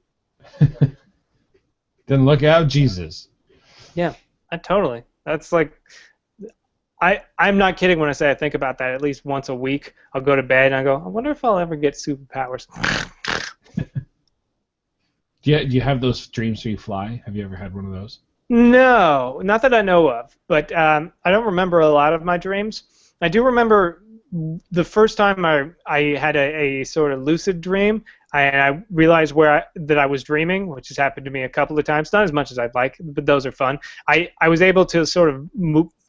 Then look out, Jesus. Yeah, totally. That's I'm not kidding when I say I think about that at least once a week. I'll go to bed and I go, I wonder if I'll ever get superpowers. Do you have those dreams where you fly? Have you ever had one of those? No, not that I know of, but I don't remember a lot of my dreams. I do remember the first time I had a sort of lucid dream. I realized that I was dreaming, which has happened to me a couple of times, not as much as I'd like, but those are fun. I was able to sort of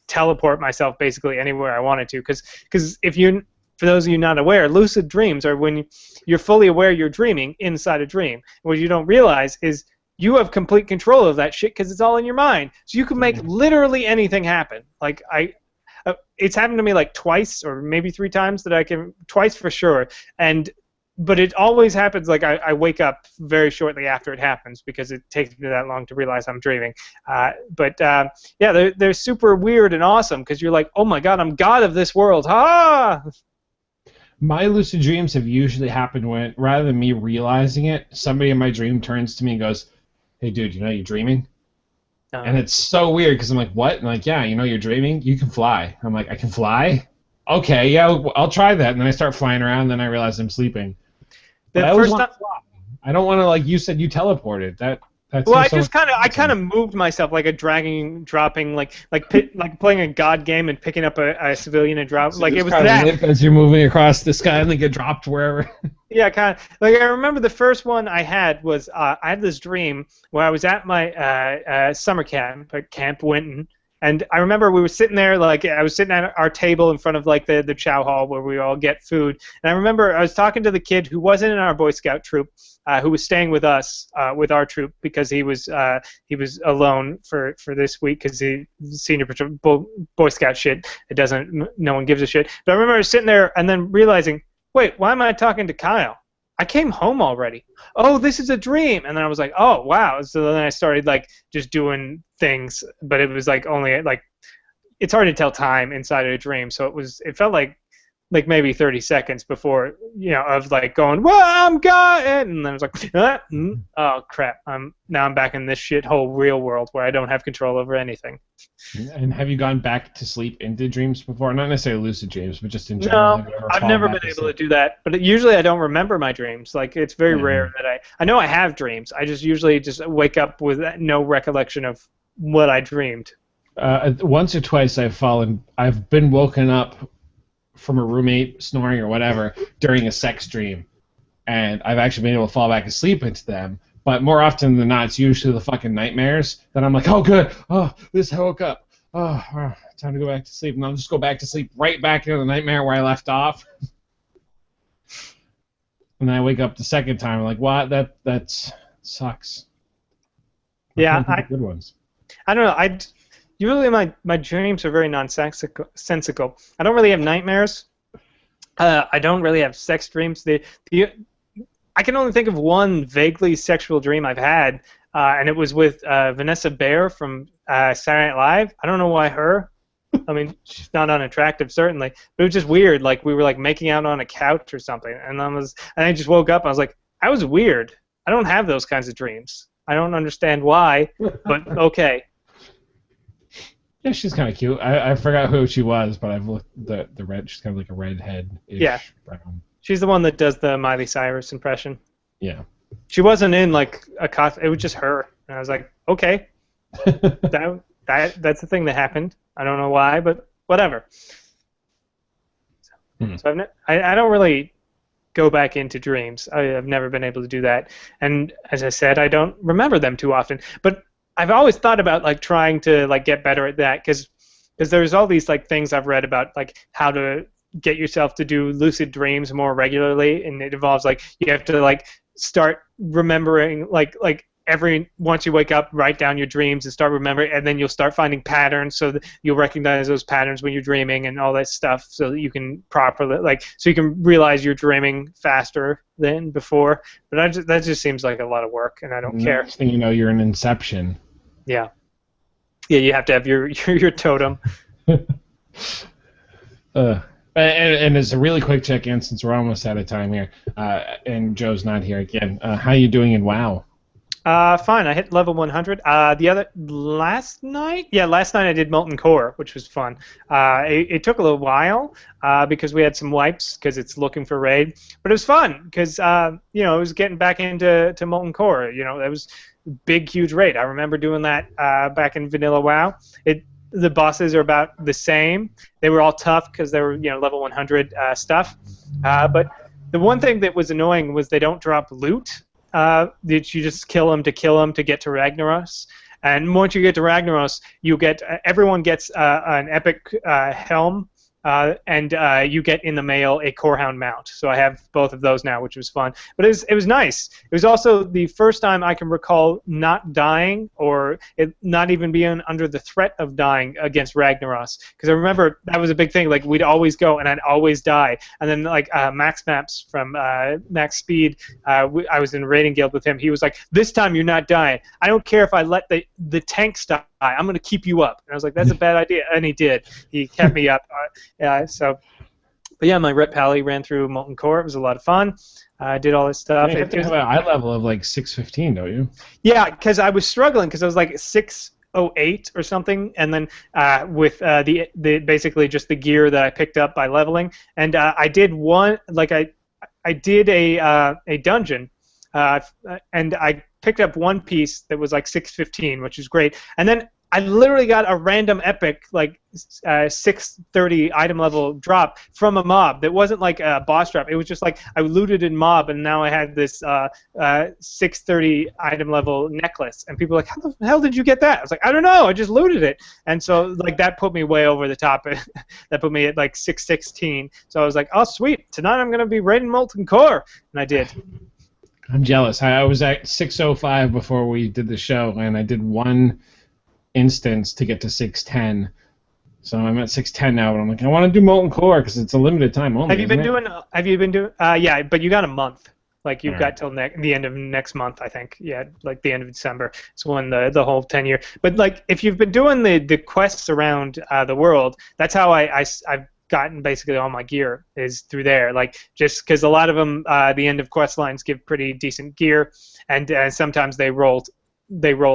teleport myself basically anywhere I wanted to, because if you for those of you not aware, lucid dreams are when you're fully aware you're dreaming inside a dream. What you don't realize is you have complete control of that shit because it's all in your mind. So you can make literally anything happen. Like it's happened to me like twice or maybe 3 times that I can, twice for sure. But it always happens like I wake up very shortly after it happens because it takes me that long to realize I'm dreaming. Yeah, they're super weird and awesome because you're like, oh my god, I'm god of this world. Ah! My lucid dreams have usually happened when, rather than me realizing it, somebody in my dream turns to me and goes, "Hey, dude, you know you're dreaming?" And it's so weird because I'm like, "What?" And like, "Yeah, you know you're dreaming. You can fly." I'm like, "I can fly? Okay, yeah, I'll try that." And then I start flying around, and then I realize I'm sleeping. But The I always first want time. to fly. I don't want to, like you said, you teleported. That Well, seems so much I kind awesome. of moved myself like a dragging, dropping, like playing a god game and picking up a civilian and drop. So Like it just was kind of that. limp as you're moving across the sky and then get dropped wherever. Yeah, kind of. Like I remember the first one I had was I had this dream where I was at my summer camp at Camp Winton, and I remember we were sitting there like I was sitting at our table in front of like the chow hall where we all get food, and I remember I was talking to the kid who wasn't in our Boy Scout troop, who was staying with us with our troop because he was alone for this week because he senior Boy Scout shit. It doesn't no one gives a shit. But I remember I was sitting there and then realizing, wait, why am I talking to Kyle? I came home already. Oh, this is a dream. And then I was like, oh, wow. So then I started like just doing things, but it was like only like it's hard to tell time inside of a dream. So it felt like maybe 30 seconds before, of like going, well, I'm God. And then I was like, oh, crap. Now I'm back in this shithole real world where I don't have control over anything. And have you gone back to sleep into dreams before? Not necessarily lucid dreams, but just in general. No, Have you ever I've fallen never back been to able to sleep? do that. But usually I don't remember my dreams. Like it's very Yeah. rare that I know I have dreams. I just usually just wake up with no recollection of what I dreamed. Once or twice I've been woken up from a roommate snoring or whatever during a sex dream, and I've actually been able to fall back asleep into them. But more often than not, it's usually the fucking nightmares that I'm like, oh good, oh this I woke up, time to go back to sleep, and I'll just go back to sleep right back into the nightmare where I left off. And then I wake up the second time, I'm like, what? That sucks. I'm Yeah, trying to think of good ones. I don't know. Usually my dreams are very nonsensical. I don't really have nightmares. I don't really have sex dreams. I can only think of one vaguely sexual dream I've had, and it was with Vanessa Bayer from Saturday Night Live. I don't know why her. I mean, she's not unattractive, certainly, but it was just weird. Like we were like making out on a couch or something, and I just woke up. I was like, that was weird. I don't have those kinds of dreams. I don't understand why, but okay. Yeah, she's kind of cute. I forgot who she was, but I've looked the red. She's kind of like a redhead-ish Yeah, brown. she's the one that does the Miley Cyrus impression. Yeah. She wasn't in like a costume. It was just her, and I was like, okay, that's the thing that happened. I don't know why, but whatever. Hmm. So I don't really go back into dreams. I've never been able to do that, and as I said, I don't remember them too often. But I've always thought about like trying to like get better at that because there's all these like things I've read about like how to get yourself to do lucid dreams more regularly, and it involves like you have to like start remembering like every once you wake up, write down your dreams and start remembering, and then you'll start finding patterns so that you'll recognize those patterns when you're dreaming and all that stuff, so that you can properly so you can realize you're dreaming faster than before. But that just seems like a lot of work, and I don't care. Next thing you know, you're in Inception. Yeah, yeah, you have to have your totem. And as a really quick check-in, since we're almost out of time here, and Joe's not here again, how you doing in WoW? Fine. I hit level 100. Last night I did Molten Core, which was fun. It took a little while because we had some wipes because it's looking for raid, but it was fun because it was getting back into Molten Core. It big, huge raid. I remember doing that back in Vanilla WoW. The bosses are about the same. They were all tough because they were level 100 stuff. But the one thing that was annoying was they don't drop loot. That you just kill them to get to Ragnaros. And once you get to Ragnaros, everyone gets an epic helm. And you get in the mail a Corehound mount. So I have both of those now, which was fun. But it was nice. It was also the first time I can recall not dying or it not even being under the threat of dying against Ragnaros. Because I remember that was a big thing. Like we'd always go and I'd always die. And then like Max Maps from Max Speed, I was in a raiding guild with him. He was like, "This time you're not dying. I don't care if I let the tank die. I'm going to keep you up." And I was like, "That's a bad idea." And he did. He kept me up. But yeah, my Rep Pally ran through Molten Core. It was a lot of fun. I did all this stuff. You have to have an eye level of like 615, don't you? Yeah, because I was struggling because I was like 608 or something, and then with the basically just the gear that I picked up by leveling, and I did I did a dungeon, and I picked up one piece that was like 615, which is great, and then I literally got a random epic, like 630 item level drop from a mob that wasn't like a boss drop. It was just like I looted in mob, and now I had this 630 item level necklace. And people were like, "How the hell did you get that?" I was like, "I don't know. I just looted it." And so like that put me way over the top. That put me at like 616. So I was like, "Oh sweet, tonight I'm gonna be raiding Molten Core," and I did. I'm jealous. I was at 605 before we did the show, and I did one instance to get to 610. So I'm at 610 now, but I'm like, I want to do Molten Core because it's a limited time only. Have you been doing? Yeah, but you got a month. Like you've got till the end of next month, I think. Yeah, like the end of December. It's when the whole 10-year. But like if you've been doing the quests around the world, that's how I've gotten basically all my gear is through there. Like just because a lot of them, the end of quest lines give pretty decent gear, and sometimes they roll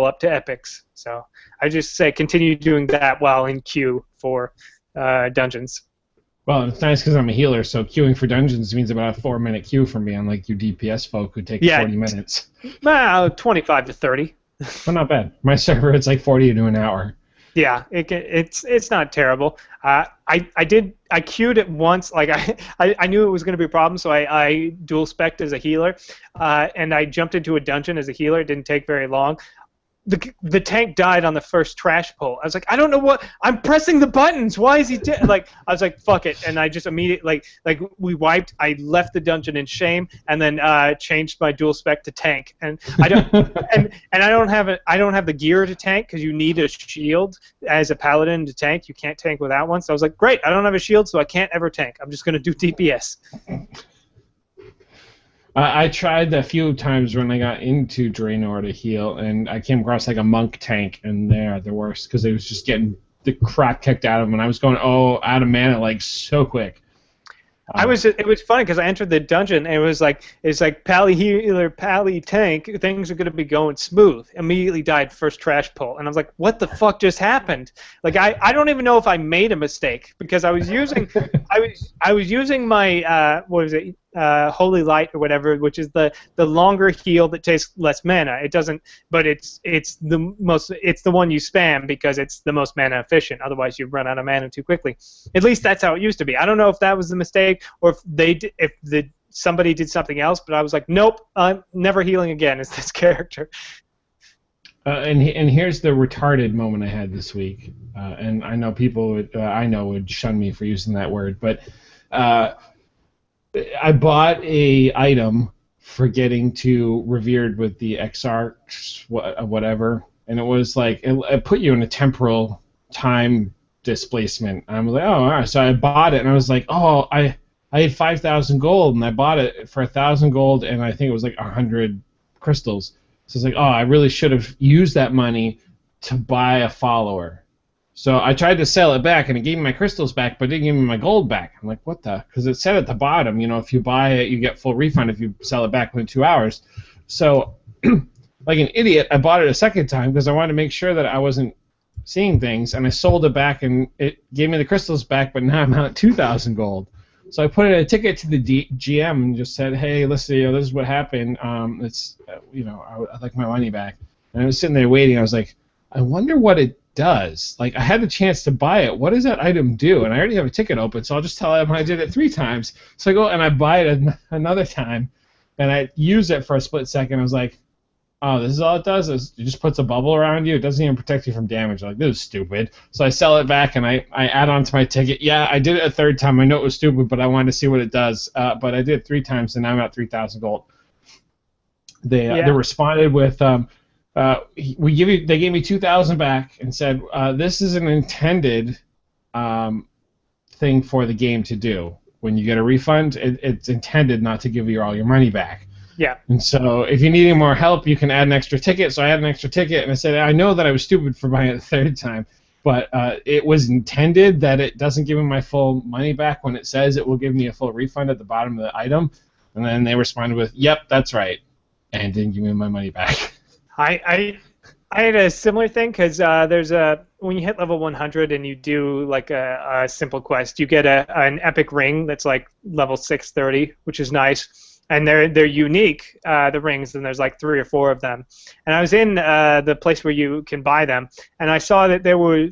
up to epics. So I just say continue doing that while in queue for dungeons. Well, it's nice because I'm a healer, so queuing for dungeons means about a 4-minute queue for me, unlike you DPS folk who take 40 minutes. 25 to 30. Well, not bad. My server, it's like 40 to an hour. Yeah, it's not terrible. I queued it once. Like I knew it was going to be a problem, so I dual spec'd as a healer, and I jumped into a dungeon as a healer. It didn't take very long. The tank died on the first trash pull. I was like, I don't know what I'm pressing the buttons. Why is he dead? Like I was like, fuck it, and I just immediately like we wiped. I left the dungeon in shame, and then changed my dual spec to tank. And I don't and I don't have the gear to tank because you need a shield as a paladin to tank. You can't tank without one. So I was like, great, I don't have a shield, so I can't ever tank. I'm just gonna do DPS. I tried a few times when I got into Draenor to heal, and I came across like a monk tank, and they're the worst because they was just getting the crap kicked out of them, and I was going out of mana like so quick. It was funny because I entered the dungeon and it's like Pally healer, Pally tank, things are gonna be going smooth. Immediately died first trash pull, and I was like, what the fuck just happened? Like I don't even know if I made a mistake because I was using my what was it? Holy Light or whatever, which is the longer heal that takes less mana. It doesn't, but it's the one you spam because it's the most mana efficient. Otherwise, you run out of mana too quickly. At least that's how it used to be. I don't know if that was the mistake or if somebody did something else. But I was like, nope, I'm never healing again as this character. And here's the retarded moment I had this week. And I know people would shun me for using that word, but. I bought a item for getting to revered with the Exarchs, whatever, and it was like it put you in a temporal time displacement. And I was like, oh, all right. So I bought it, and I was like, oh, I had 5,000 gold, and I bought it for 1,000 gold, and I think it was like 100 crystals. So it's like, oh, I really should have used that money to buy a follower. So I tried to sell it back, and it gave me my crystals back, but it didn't give me my gold back. I'm like, what the? Because it said at the bottom, if you buy it, you get full refund if you sell it back within 2 hours. So, like an idiot, I bought it a second time because I wanted to make sure that I wasn't seeing things, and I sold it back, and it gave me the crystals back, but now I'm out 2,000 gold. So I put in a ticket to the GM and just said, hey, listen, this is what happened. I'd like my money back. And I was sitting there waiting. I was like, I wonder what it does. Like, I had the chance to buy it. What does that item do? And I already have a ticket open, so I'll just tell him I did it 3 times. So I go and I buy it another time, and I use it for a split second. I was like, oh, this is all it does? Is it just puts a bubble around you? It doesn't even protect you from damage. I'm like, this is stupid. So I sell it back, and I add on to my ticket. Yeah, I did it a 3rd time. I know it was stupid, but I wanted to see what it does. But I did it 3 times, and now I'm at 3,000 gold. They responded with... they gave me 2,000 back and said this is an intended thing for the game to do. When you get a refund, it's intended not to give you all your money back. Yeah. And so if you need any more help, you can add an extra ticket. So I had an extra ticket, and I said I know that I was stupid for buying it the 3rd time, but it was intended that it doesn't give me my full money back when it says it will give me a full refund at the bottom of the item. And then they responded with, "Yep, that's right," and didn't give me my money back. I had a similar thing because when you hit level 100 and you do like a simple quest, you get an epic ring that's like level 630, which is nice, and they're unique, the rings, and there's like 3 or 4 of them. And I was in the place where you can buy them, and I saw that there were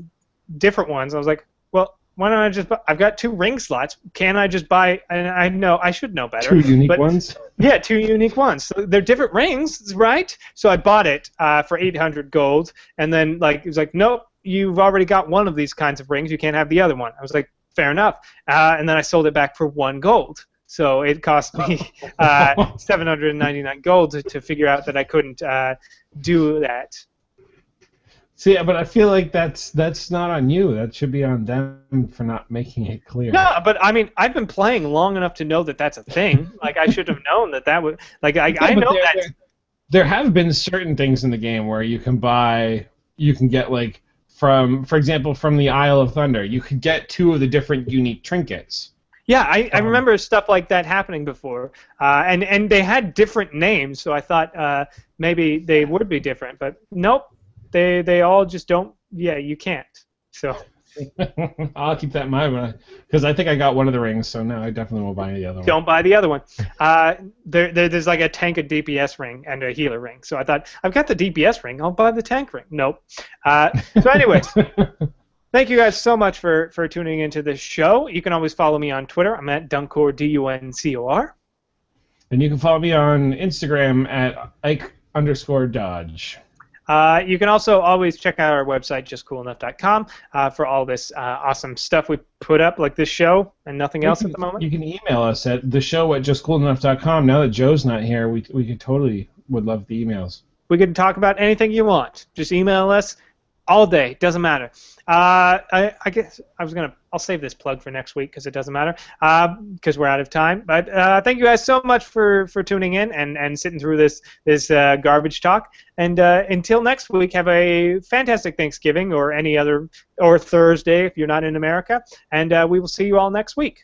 different ones. I was like, well, why don't I just buy? I've got 2 ring slots. Can I just buy? And I know I should know better. 2 unique ones? Yeah, 2 unique ones. So they're different rings, right? So I bought it for 800 gold, and then it was like, nope, you've already got one of these kinds of rings. You can't have the other one. I was like, fair enough. And then I sold it back for 1 gold. So it cost me 799 gold to figure out that I couldn't do that. See, but I feel like that's not on you. That should be on them for not making it clear. No, but I mean, I've been playing long enough to know that that's a thing. Like, I should have known that would. Like, I know that. There have been certain things in the game where you can get like for example, from the Isle of Thunder, you could get 2 of the different unique trinkets. Yeah, I remember stuff like that happening before, and they had different names, so I thought maybe they would be different, but nope. They all just don't. Yeah, you can't. So I'll keep that in mind because I think I got one of the rings, so now I definitely won't buy the other one. Don't buy the other one. There's like a tank and DPS ring and a healer ring. So I thought, I've got the DPS ring. I'll buy the tank ring. Nope. So anyways, thank you guys so much for tuning into this show. You can always follow me on Twitter. I'm at Duncor, DUNCOR. And you can follow me on Instagram at Ike_Dodge. You can also always check out our website, justcoolenough.com, for all this awesome stuff we put up, like this show and nothing else at the moment. You can email us at theshow@justcoolenough.com. Now that Joe's not here, we would love the emails. We can talk about anything you want. Just email us all day. Doesn't matter. I guess I'll save this plug for next week because it doesn't matter because we're out of time. But thank you guys so much for tuning in and sitting through this garbage talk. And until next week, have a fantastic Thanksgiving or Thursday if you're not in America. And we will see you all next week.